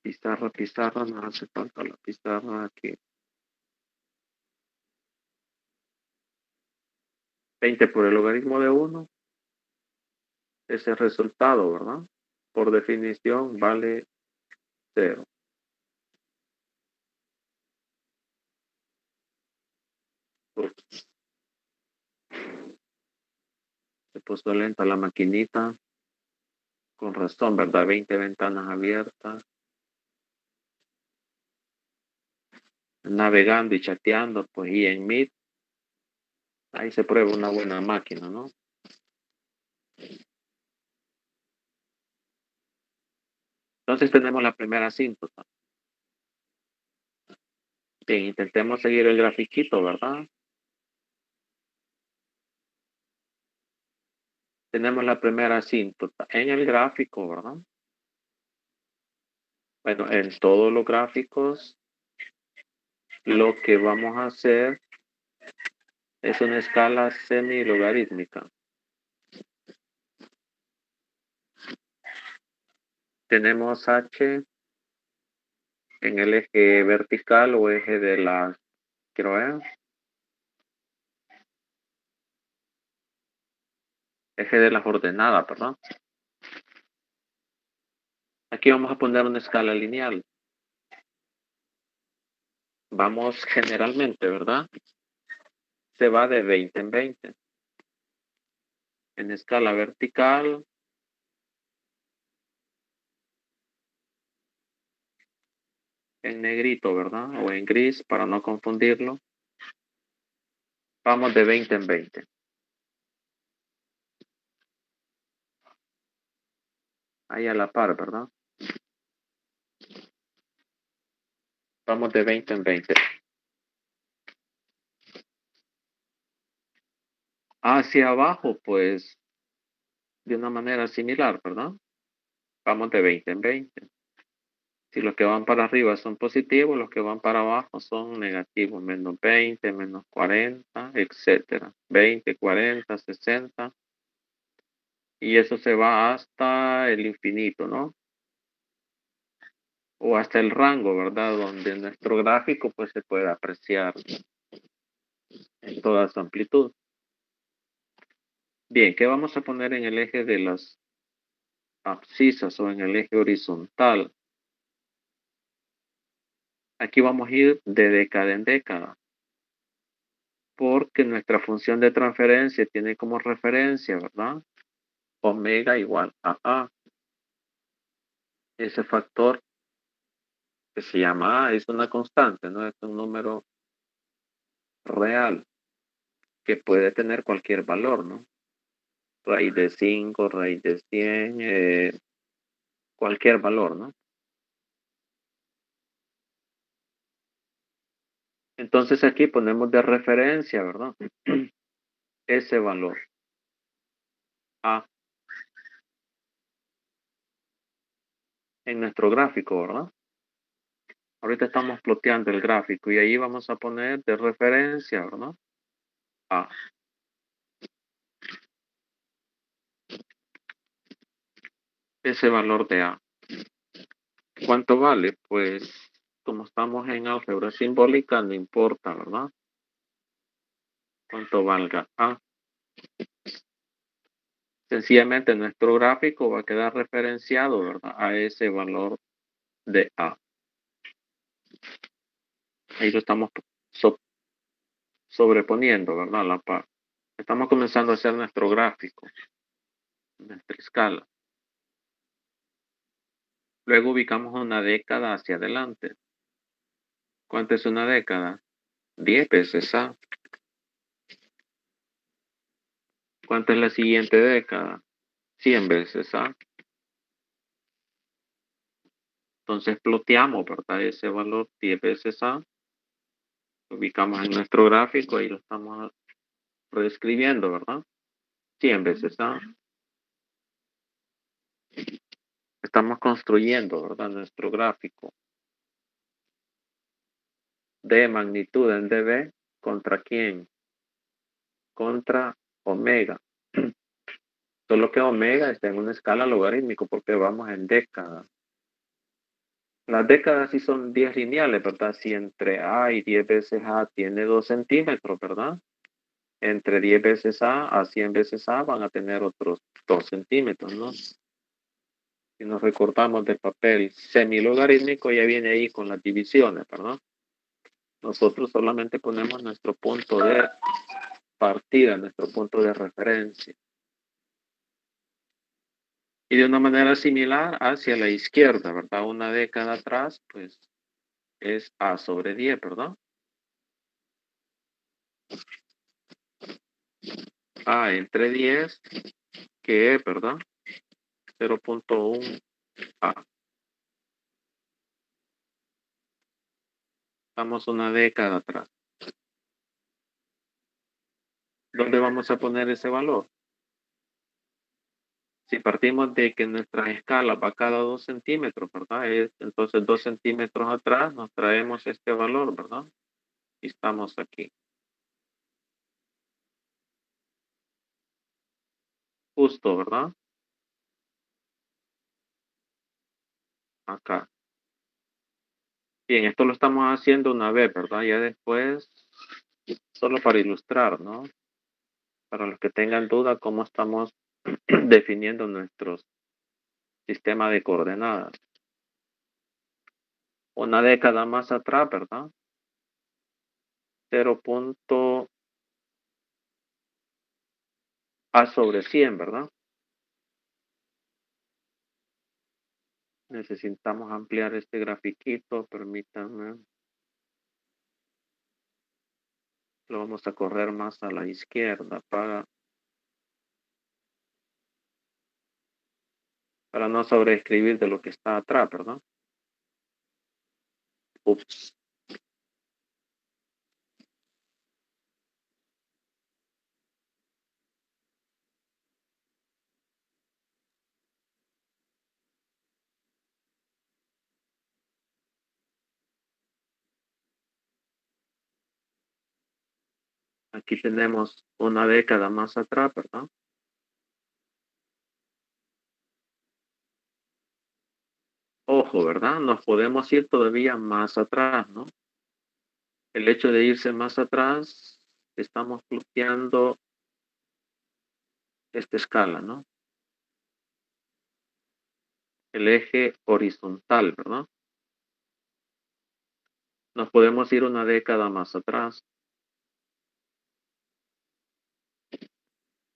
S2: Pizarra, no hace falta la pizarra aquí. 20 por el logaritmo de 1. Ese resultado, ¿verdad? Por definición vale 0. Ups. Se puso lenta la maquinita. Con razón, ¿verdad? 20 ventanas abiertas. Navegando y chateando, pues, y en Meet. Ahí se prueba una buena máquina, ¿no? Entonces tenemos la primera asíntota. Bien, intentemos seguir el grafiquito, ¿verdad? Tenemos la primera asíntota en el gráfico, ¿verdad? Bueno, en todos los gráficos, lo que vamos a hacer es una escala semilogarítmica. Tenemos H en el eje vertical o eje de las, quiero ver, eje de las ordenadas, ¿verdad? Aquí vamos a poner una escala lineal. Vamos generalmente, ¿verdad? Se va de 20 en 20. En escala vertical, en negrito, ¿verdad? O en gris, para no confundirlo. Vamos de 20 en 20. Ahí a la par, ¿verdad? Vamos de 20 en 20. Hacia abajo, pues, de una manera similar, ¿verdad? Vamos de 20 en 20. Si los que van para arriba son positivos, los que van para abajo son negativos. Menos 20, menos 40, etcétera. 20, 40, 60. Y eso se va hasta el infinito, ¿no? O hasta el rango, ¿verdad? Donde nuestro gráfico pues se puede apreciar en toda su amplitud. Bien, ¿qué vamos a poner en el eje de las abscisas o en el eje horizontal? Aquí vamos a ir de década en década, porque nuestra función de transferencia tiene como referencia, ¿verdad? Omega igual a A. Ese factor que se llama A es una constante, ¿no? Es un número real que puede tener cualquier valor, ¿no? Raíz de 5, raíz de 100, cualquier valor, ¿no? Entonces aquí ponemos de referencia, ¿verdad? Ese valor A en nuestro gráfico, ¿verdad? Ahorita estamos ploteando el gráfico y ahí vamos a poner de referencia, ¿verdad? A. Ese valor de A. ¿Cuánto vale? Pues como estamos en álgebra simbólica, no importa, ¿verdad? Cuánto valga A. Sencillamente nuestro gráfico va a quedar referenciado, ¿verdad? A ese valor de A. Ahí lo estamos sobreponiendo, ¿verdad? La par. Estamos comenzando a hacer nuestro gráfico, nuestra escala. Luego ubicamos una década hacia adelante. ¿Cuánto es una década? 10 veces A. ¿Cuánto es la siguiente década? 100 veces A. Entonces ploteamos, ¿verdad? Ese valor 10 veces A. Lo ubicamos en nuestro gráfico y lo estamos reescribiendo, ¿verdad? 100 veces A. Estamos construyendo, ¿verdad? Nuestro gráfico de magnitud en dB. ¿Contra quién? Contra omega. Solo que omega está en una escala logarítmica porque vamos en décadas. Las décadas sí son 10 lineales, ¿verdad? Si entre A y 10 veces A tiene 2 centímetros, ¿verdad? Entre 10 veces a 100 veces A van a tener otros 2 centímetros, ¿no? Si nos recordamos del papel semilogarítmico, ya viene ahí con las divisiones, ¿verdad? Nosotros solamente ponemos nuestro punto de partida, nuestro punto de referencia. Y de una manera similar hacia la izquierda, ¿verdad? Una década atrás, pues es A sobre 10, ¿verdad? A entre 10, que es, ¿verdad? 0.1 A. Estamos una década atrás. ¿Dónde vamos a poner ese valor? Si partimos de que nuestra escala va cada 2 centímetros, ¿verdad? Entonces 2 centímetros atrás nos traemos este valor, ¿verdad? Y estamos aquí. Justo, ¿verdad? Acá. Bien, esto lo estamos haciendo una vez, ¿verdad? Ya después, solo para ilustrar, ¿no? Para los que tengan duda, cómo estamos definiendo nuestro sistema de coordenadas. Una década más atrás, ¿verdad? 0. A sobre 100, ¿verdad? Necesitamos ampliar este grafiquito, permítanme. Lo vamos a correr más a la izquierda para no sobreescribir de lo que está atrás, ¿verdad? Ups. Aquí tenemos una década más atrás, ¿verdad? Ojo, ¿verdad? Nos podemos ir todavía más atrás, ¿no? El hecho de irse más atrás, estamos bloqueando esta escala, ¿no? El eje horizontal, ¿verdad? Nos podemos ir una década más atrás.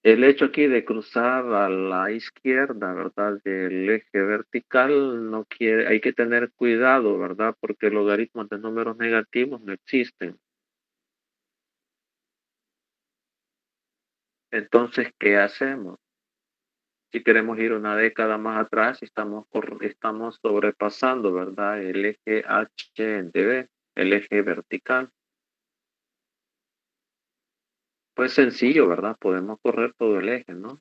S2: El hecho aquí de cruzar a la izquierda, ¿verdad? Del eje vertical, no quiere, hay que tener cuidado, ¿verdad? Porque logaritmos de números negativos no existen. Entonces, ¿qué hacemos? Si queremos ir una década más atrás, estamos sobrepasando, ¿verdad? El eje HDB, el eje vertical. Pues sencillo, ¿verdad? Podemos correr todo el eje, ¿no?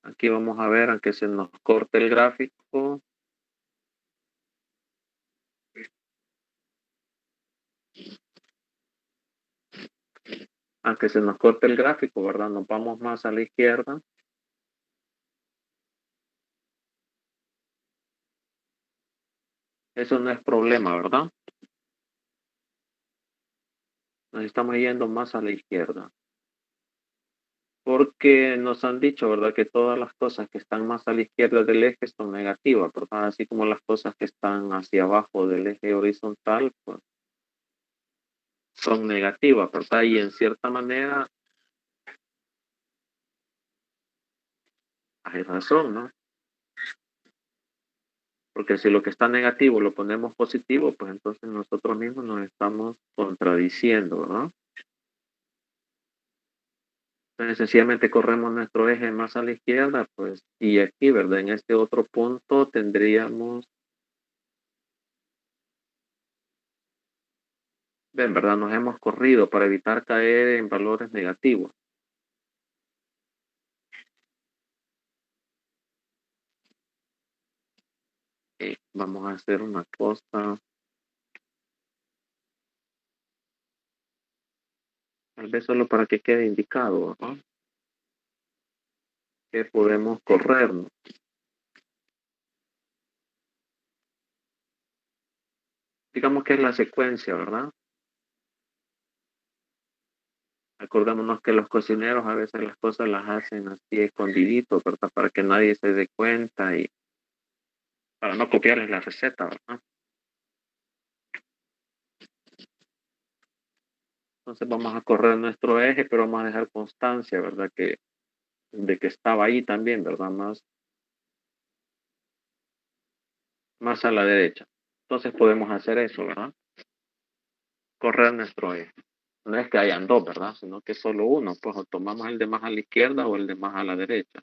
S2: Aquí vamos a ver, aunque se nos corte el gráfico. Aunque se nos corte el gráfico, ¿verdad? Nos vamos más a la izquierda. Eso no es problema, ¿verdad? Nos estamos yendo más a la izquierda. Porque nos han dicho, ¿verdad? Que todas las cosas que están más a la izquierda del eje son negativas, ¿verdad? Así como las cosas que están hacia abajo del eje horizontal, pues son negativas, ¿verdad? Y en cierta manera hay razón, ¿no? Porque si lo que está negativo lo ponemos positivo, pues entonces nosotros mismos nos estamos contradiciendo, ¿verdad? Entonces, sencillamente corremos nuestro eje más a la izquierda, pues, y aquí, ¿verdad? En este otro punto tendríamos, ven, ¿verdad? Nos hemos corrido para evitar caer en valores negativos. Vamos a hacer una cosa, tal vez solo para que quede indicado, ¿no? Que podemos corrernos. Digamos que es la secuencia, ¿verdad? Acordémonos que los cocineros a veces las cosas las hacen así escondiditos, ¿verdad? Para que nadie se dé cuenta y para no copiarles la receta, ¿verdad? Entonces vamos a correr nuestro eje, pero vamos a dejar constancia, ¿verdad? De que estaba ahí también, ¿verdad? Más a la derecha. Entonces podemos hacer eso, ¿verdad? Correr nuestro eje. No es que hayan dos, ¿verdad? Sino que solo uno. Pues o tomamos el de más a la izquierda o el de más a la derecha.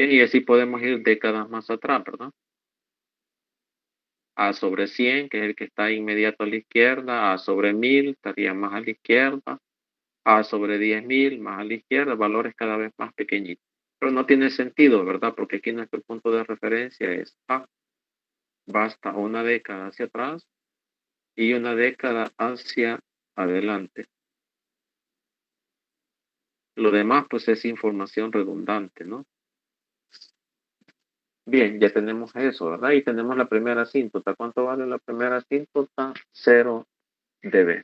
S2: Y así podemos ir décadas más atrás, ¿verdad? A sobre 100, que es el que está inmediato a la izquierda, A sobre 1000 estaría más a la izquierda, A sobre 10.000 más a la izquierda, valores cada vez más pequeñitos. Pero no tiene sentido, ¿verdad? Porque aquí nuestro punto de referencia es A. Basta una década hacia atrás y una década hacia adelante. Lo demás, pues, es información redundante, ¿no? Bien, ya tenemos eso, ¿verdad? Y tenemos la primera asíntota. ¿Cuánto vale la primera asíntota? 0 dB.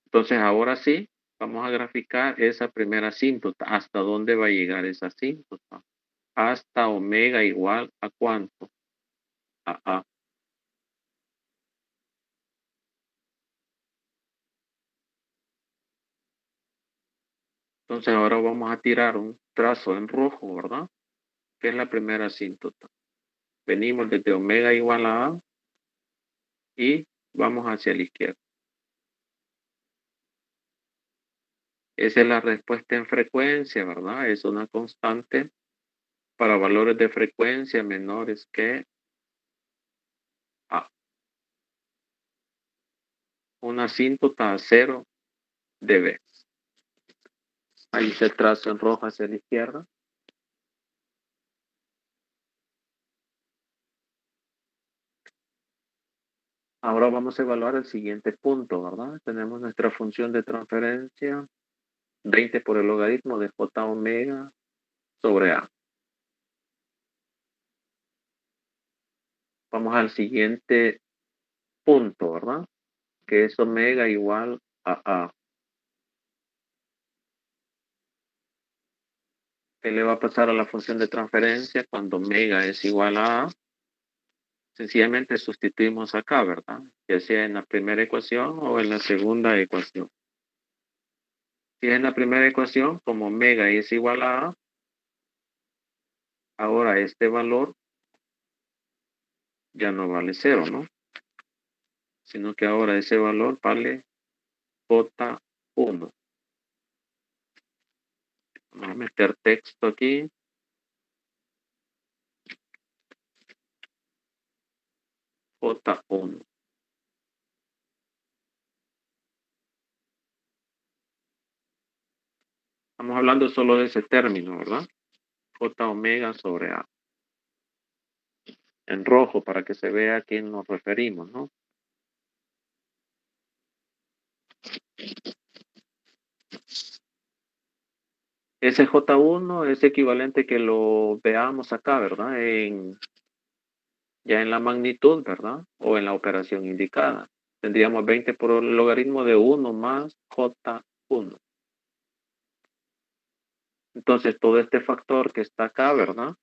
S2: Entonces, ahora sí, vamos a graficar esa primera asíntota. ¿Hasta dónde va a llegar esa asíntota? Hasta omega igual a ¿cuánto? A A. Entonces, ahora vamos a tirar un trazo en rojo, ¿verdad? Que es la primera asíntota. Venimos desde omega igual a A y vamos hacia la izquierda. Esa es la respuesta en frecuencia, ¿verdad? Es una constante para valores de frecuencia menores que A. Una asíntota a 0 dB. Ahí se traza en rojo hacia la izquierda. Ahora vamos a evaluar el siguiente punto, ¿verdad? Tenemos nuestra función de transferencia 20 por el logaritmo de J omega sobre A. Vamos al siguiente punto, ¿verdad? Que es omega igual a A. ¿Qué le va a pasar a la función de transferencia cuando omega es igual a A? Sencillamente sustituimos acá, ¿verdad? Ya sea en la primera ecuación o en la segunda ecuación. Si es en la primera ecuación, como omega es igual a A, ahora este valor ya no vale 0, ¿no? Sino que ahora ese valor vale J1. Vamos a meter texto aquí. J1. Estamos hablando solo de ese término, ¿verdad? J omega sobre A. En rojo para que se vea a quién nos referimos, ¿no? Ese J1 es equivalente que lo veamos acá, ¿verdad? Ya en la magnitud, ¿verdad? O en la operación indicada. Tendríamos 20 por el logaritmo de 1 más J1. Entonces, todo este factor que está acá, ¿verdad?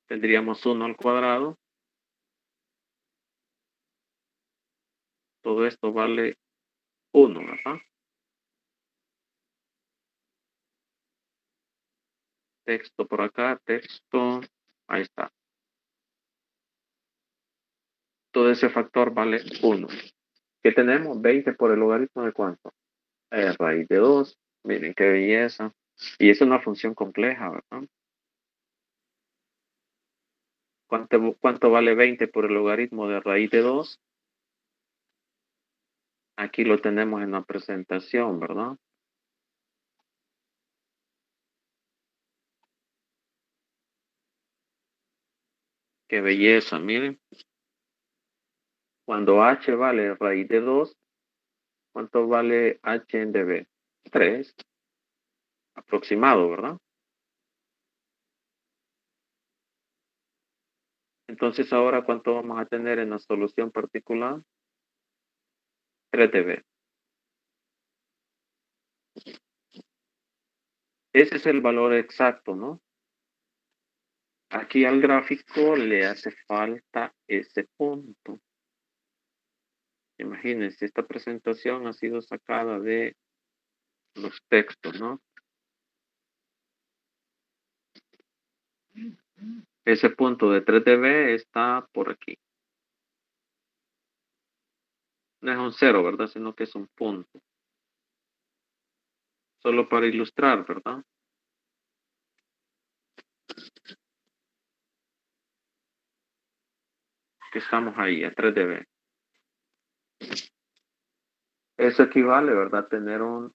S2: Tendríamos 1 al cuadrado. Todo esto vale 1, ¿verdad? Texto por acá, texto. Ahí está. Todo ese factor vale 1. ¿Qué tenemos? 20 por el logaritmo de ¿cuánto? Raíz de 2. Miren qué belleza. Y es una función compleja, ¿verdad? ¿Cuánto vale 20 por el logaritmo de raíz de 2? Aquí lo tenemos en la presentación, ¿verdad? Qué belleza, miren. Cuando h vale raíz de 2, ¿cuánto vale h en dB? 3. Aproximado, ¿verdad? Entonces ahora, ¿cuánto vamos a tener en la solución particular? 3 dB. Ese es el valor exacto, ¿no? Aquí al gráfico le hace falta ese punto. Imagínense, esta presentación ha sido sacada de los textos, ¿no? Ese punto de 3 dB está por aquí. No es un 0, ¿verdad? Sino que es un punto. Solo para ilustrar, ¿verdad? Que estamos ahí, a 3 dB. Eso equivale, ¿verdad? Tener un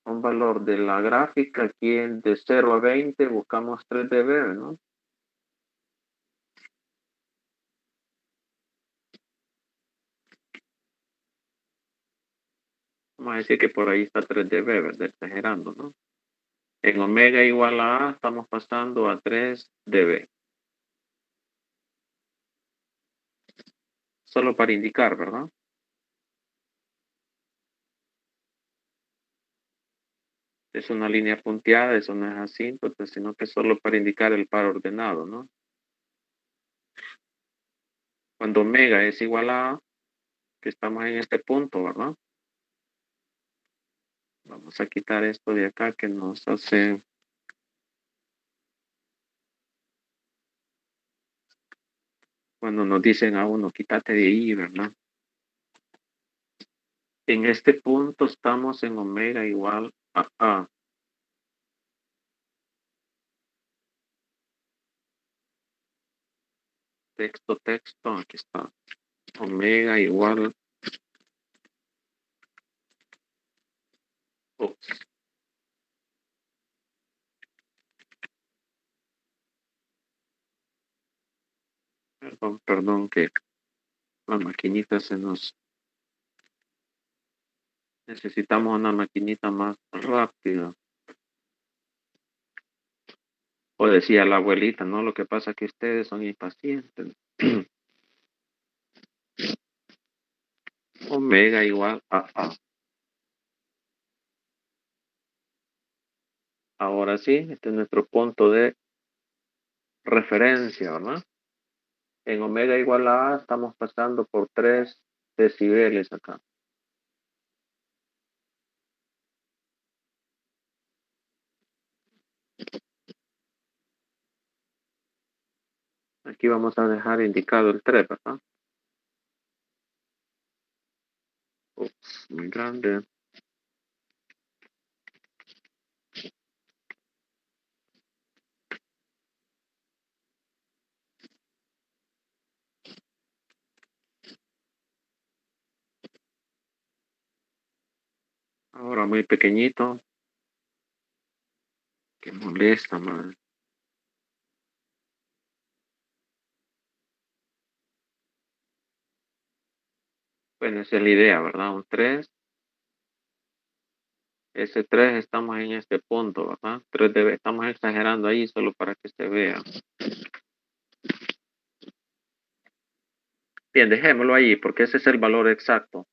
S2: valor de la gráfica aquí de 0 a 20, buscamos 3 dB, ¿no? Vamos a decir que por ahí está 3 dB, ¿verdad? Exagerando, ¿no? En omega igual a A estamos pasando a 3 dB. Solo para indicar, ¿verdad? Es una línea punteada, eso no es asíntota, sino que solo para indicar el par ordenado, ¿no? Cuando omega es igual a A, que estamos en este punto, ¿verdad? Vamos a quitar esto de acá que nos hace... Cuando nos dicen a uno, quítate de ahí, ¿verdad? En este punto estamos en omega igual a A. Texto, aquí está. Omega igual... Ups, perdón que la maquinita se nos... Necesitamos una maquinita más rápida. O decía la abuelita, ¿no? Lo que pasa es que ustedes son impacientes. Omega igual a A. Ahora sí, este es nuestro punto de referencia, ¿verdad? En omega igual a A estamos pasando por 3 decibeles acá. Aquí vamos a dejar indicado el 3, ¿verdad? Ups, muy grande. Ahora muy pequeñito. Que molesta, man. Bueno, esa es la idea, ¿verdad? Un 3. Ese 3 estamos en este punto, ¿verdad? 3 dB. Estamos exagerando ahí solo para que se vea. Bien, dejémoslo ahí porque ese es el valor exacto.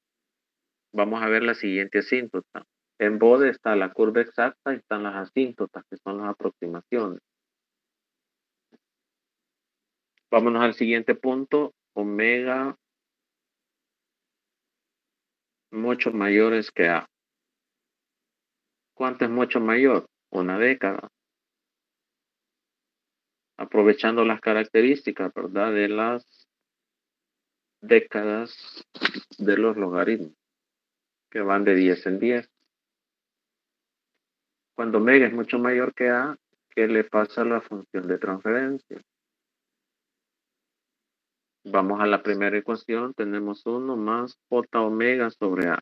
S2: Vamos a ver la siguiente asíntota. En bode está la curva exacta y están las asíntotas, que son las aproximaciones. Vámonos al siguiente punto. Omega mucho mayores que A. ¿Cuánto es mucho mayor? Una década. Aprovechando las características, ¿verdad? De las décadas de los logaritmos, que van de 10 en 10. Cuando omega es mucho mayor que A, ¿qué le pasa a la función de transferencia? Vamos a la primera ecuación, tenemos 1 más J omega sobre A.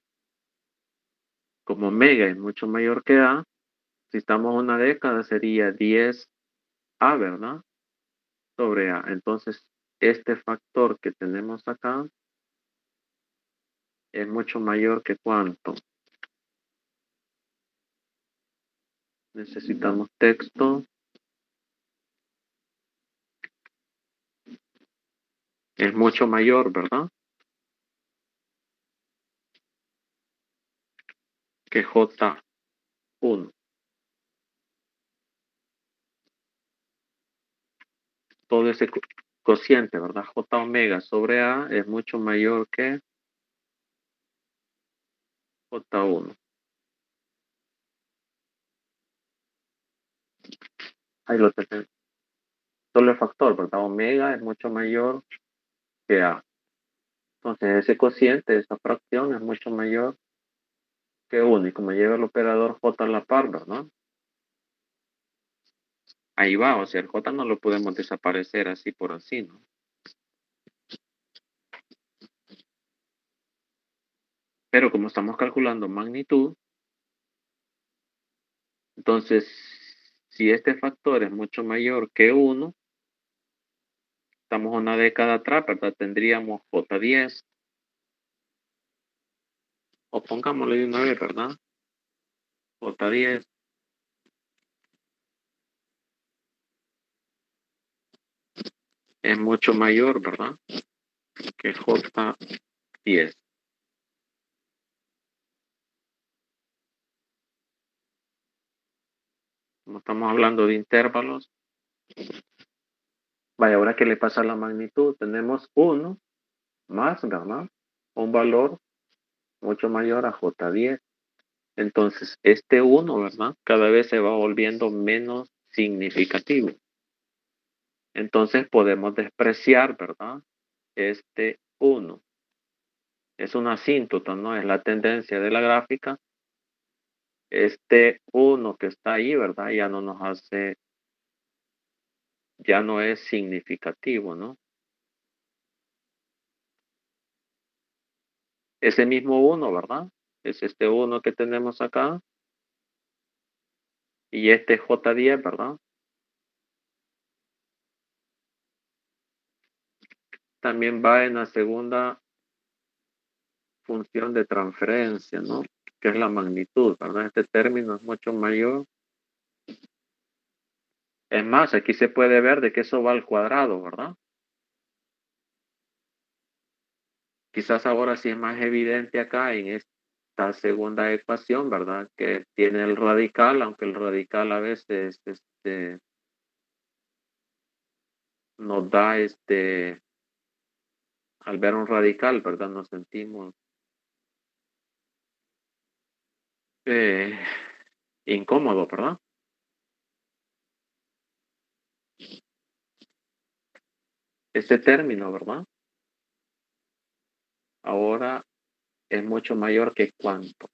S2: Como omega es mucho mayor que A, si estamos una década sería 10A, ¿verdad? Sobre A. Entonces, este factor que tenemos acá es mucho mayor que ¿cuánto? Necesitamos texto. Es mucho mayor, ¿verdad? Que J1. Todo ese cociente, ¿verdad? J omega sobre A es mucho mayor que J1. Ahí lo tenemos. Solo el factor, ¿verdad? Omega es mucho mayor que A. Entonces ese cociente, esa fracción es mucho mayor que 1, y como lleva el operador J a la par, ¿verdad? Ahí va, o sea, el J no lo podemos desaparecer así por así, ¿no? Pero como estamos calculando magnitud, entonces, si este factor es mucho mayor que 1, estamos una década atrás, ¿verdad? Tendríamos J10. O pongámosle de una vez, ¿verdad? J10 es mucho mayor, ¿verdad? Que J10. Como estamos hablando de intervalos, vaya, ahora que le pasa la magnitud, tenemos 1 más, ¿verdad? Un valor mucho mayor a J10. Entonces, este 1, ¿verdad? Cada vez se va volviendo menos significativo. Entonces, podemos despreciar, ¿verdad? Este 1. Es una asíntota, ¿no? Es la tendencia de la gráfica. Este 1 que está ahí, ¿verdad? Ya no nos hace, ya no es significativo, ¿no? Ese mismo 1, ¿verdad? Es este 1 que tenemos acá. Y este J10, ¿verdad? También va en la segunda función de transferencia, ¿no? Que es la magnitud, ¿verdad? Este término es mucho mayor. Es más, aquí se puede ver de que eso va al cuadrado, ¿verdad? Quizás ahora sí es más evidente acá en esta segunda ecuación, ¿verdad? Que tiene el radical, aunque el radical a veces nos da al ver un radical, ¿verdad? Nos sentimos eh, incómodos, ¿verdad? Este término, ¿verdad? Ahora es mucho mayor que cuánto,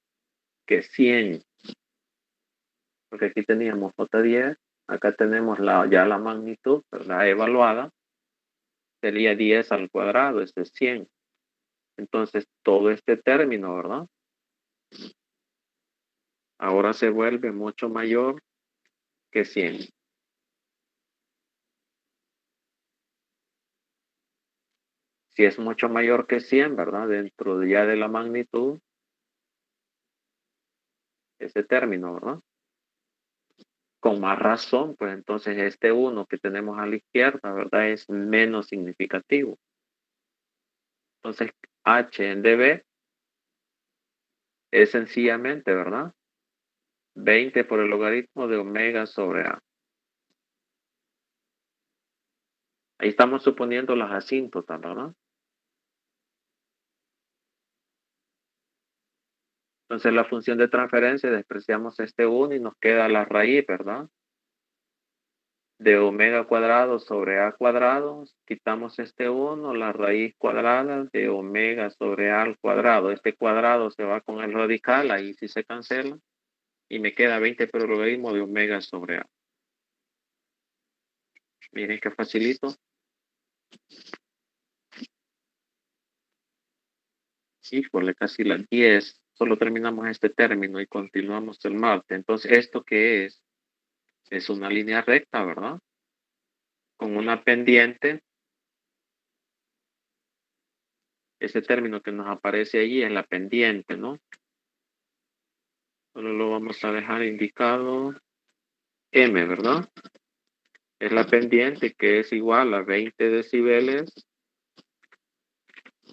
S2: que 100. Porque aquí teníamos J10, acá tenemos ya la magnitud, ¿verdad? Evaluada, sería 10 al cuadrado, es 100. Entonces, todo este término, ¿verdad? Ahora se vuelve mucho mayor que 100. Si es mucho mayor que 100, ¿verdad? Dentro ya de la magnitud, ese término, ¿verdad? Con más razón, pues entonces este 1 que tenemos a la izquierda, ¿verdad? Es menos significativo. Entonces, H en dB es sencillamente, ¿verdad? 20 por el logaritmo de omega sobre A. Ahí estamos suponiendo las asíntotas, ¿verdad? Entonces la función de transferencia despreciamos este 1 y nos queda la raíz, ¿verdad? De omega cuadrado sobre A cuadrado. Quitamos este 1, la raíz cuadrada de omega sobre A al cuadrado. Este cuadrado se va con el radical, ahí sí se cancela. Y me queda 20 por el logaritmo de omega sobre A. Miren qué facilito. Híjole, casi las 10. Solo terminamos este término y continuamos el martes. Entonces, ¿esto qué es? Es una línea recta, ¿verdad? Con una pendiente. Ese término que nos aparece allí es la pendiente, ¿no? Solo lo vamos a dejar indicado M, ¿verdad? Es la pendiente que es igual a 20 decibeles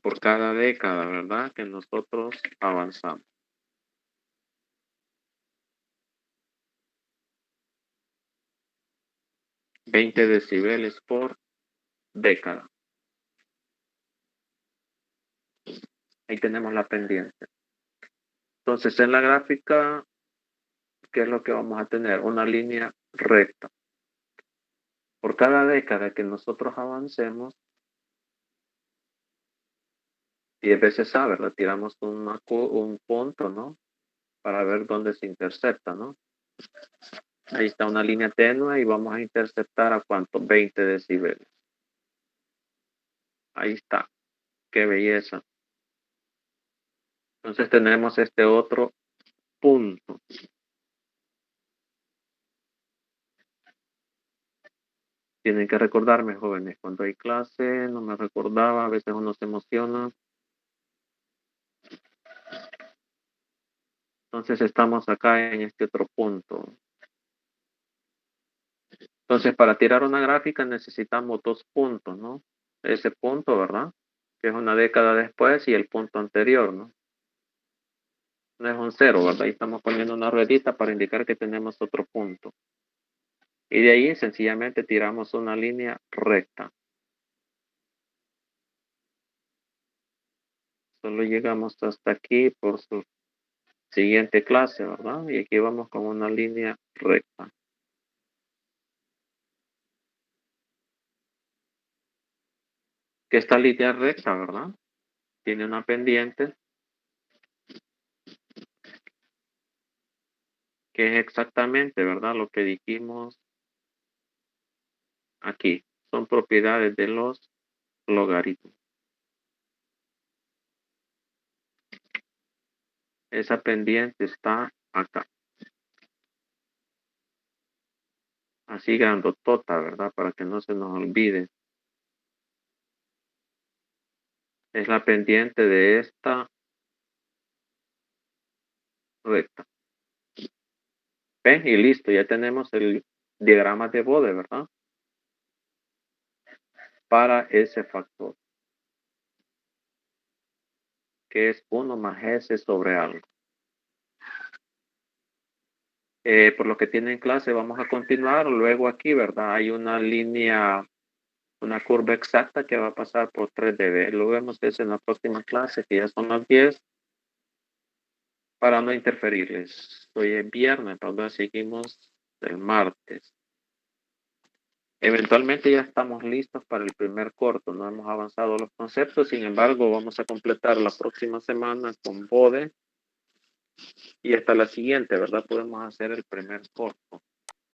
S2: por cada década, ¿verdad? Que nosotros avanzamos. 20 decibeles por década. Ahí tenemos la pendiente. Entonces, en la gráfica, ¿qué es lo que vamos a tener? Una línea recta. Por cada década que nosotros avancemos, 10 veces A, ¿verdad? Tiramos un punto, ¿no? para ver dónde se intercepta, ¿no? Ahí está una línea tenue y vamos a interceptar a cuánto, 20 decibeles. Ahí está, qué belleza. Entonces tenemos este otro punto. Tienen que recordarme, jóvenes, cuando hay clase, no me recordaba, a veces uno se emociona. Entonces estamos acá en este otro punto. Entonces para tirar una gráfica necesitamos dos puntos, ¿no? Ese punto, ¿verdad? Que es una década después y el punto anterior, ¿no? No es un cero, ¿verdad? Ahí estamos poniendo una ruedita para indicar que tenemos otro punto. Y de ahí sencillamente tiramos una línea recta. Solo llegamos hasta aquí por su siguiente clase, ¿verdad? Y aquí vamos con una línea recta. Que esta línea recta, ¿verdad? Tiene una pendiente que es exactamente, ¿verdad? Lo que dijimos aquí. Son propiedades de los logaritmos. Esa pendiente está acá. Así grandotota, ¿verdad? Para que no se nos olvide. Es la pendiente de esta recta. ¿Ven? Y listo, ya tenemos el diagrama de Bode, ¿verdad? Para ese factor. Que es 1 más S sobre algo. Por lo que tienen clase, vamos a continuar. Luego aquí, ¿verdad? Hay una línea, una curva exacta que va a pasar por 3dB. Lo vemos eso en la próxima clase, que ya son las 10. Para no interferirles. Hoy es viernes, ¿verdad? Seguimos el martes. Eventualmente ya estamos listos para el primer corto. No hemos avanzado los conceptos. Sin embargo, vamos a completar la próxima semana con Bode. Y hasta la siguiente, ¿verdad? Podemos hacer el primer corto.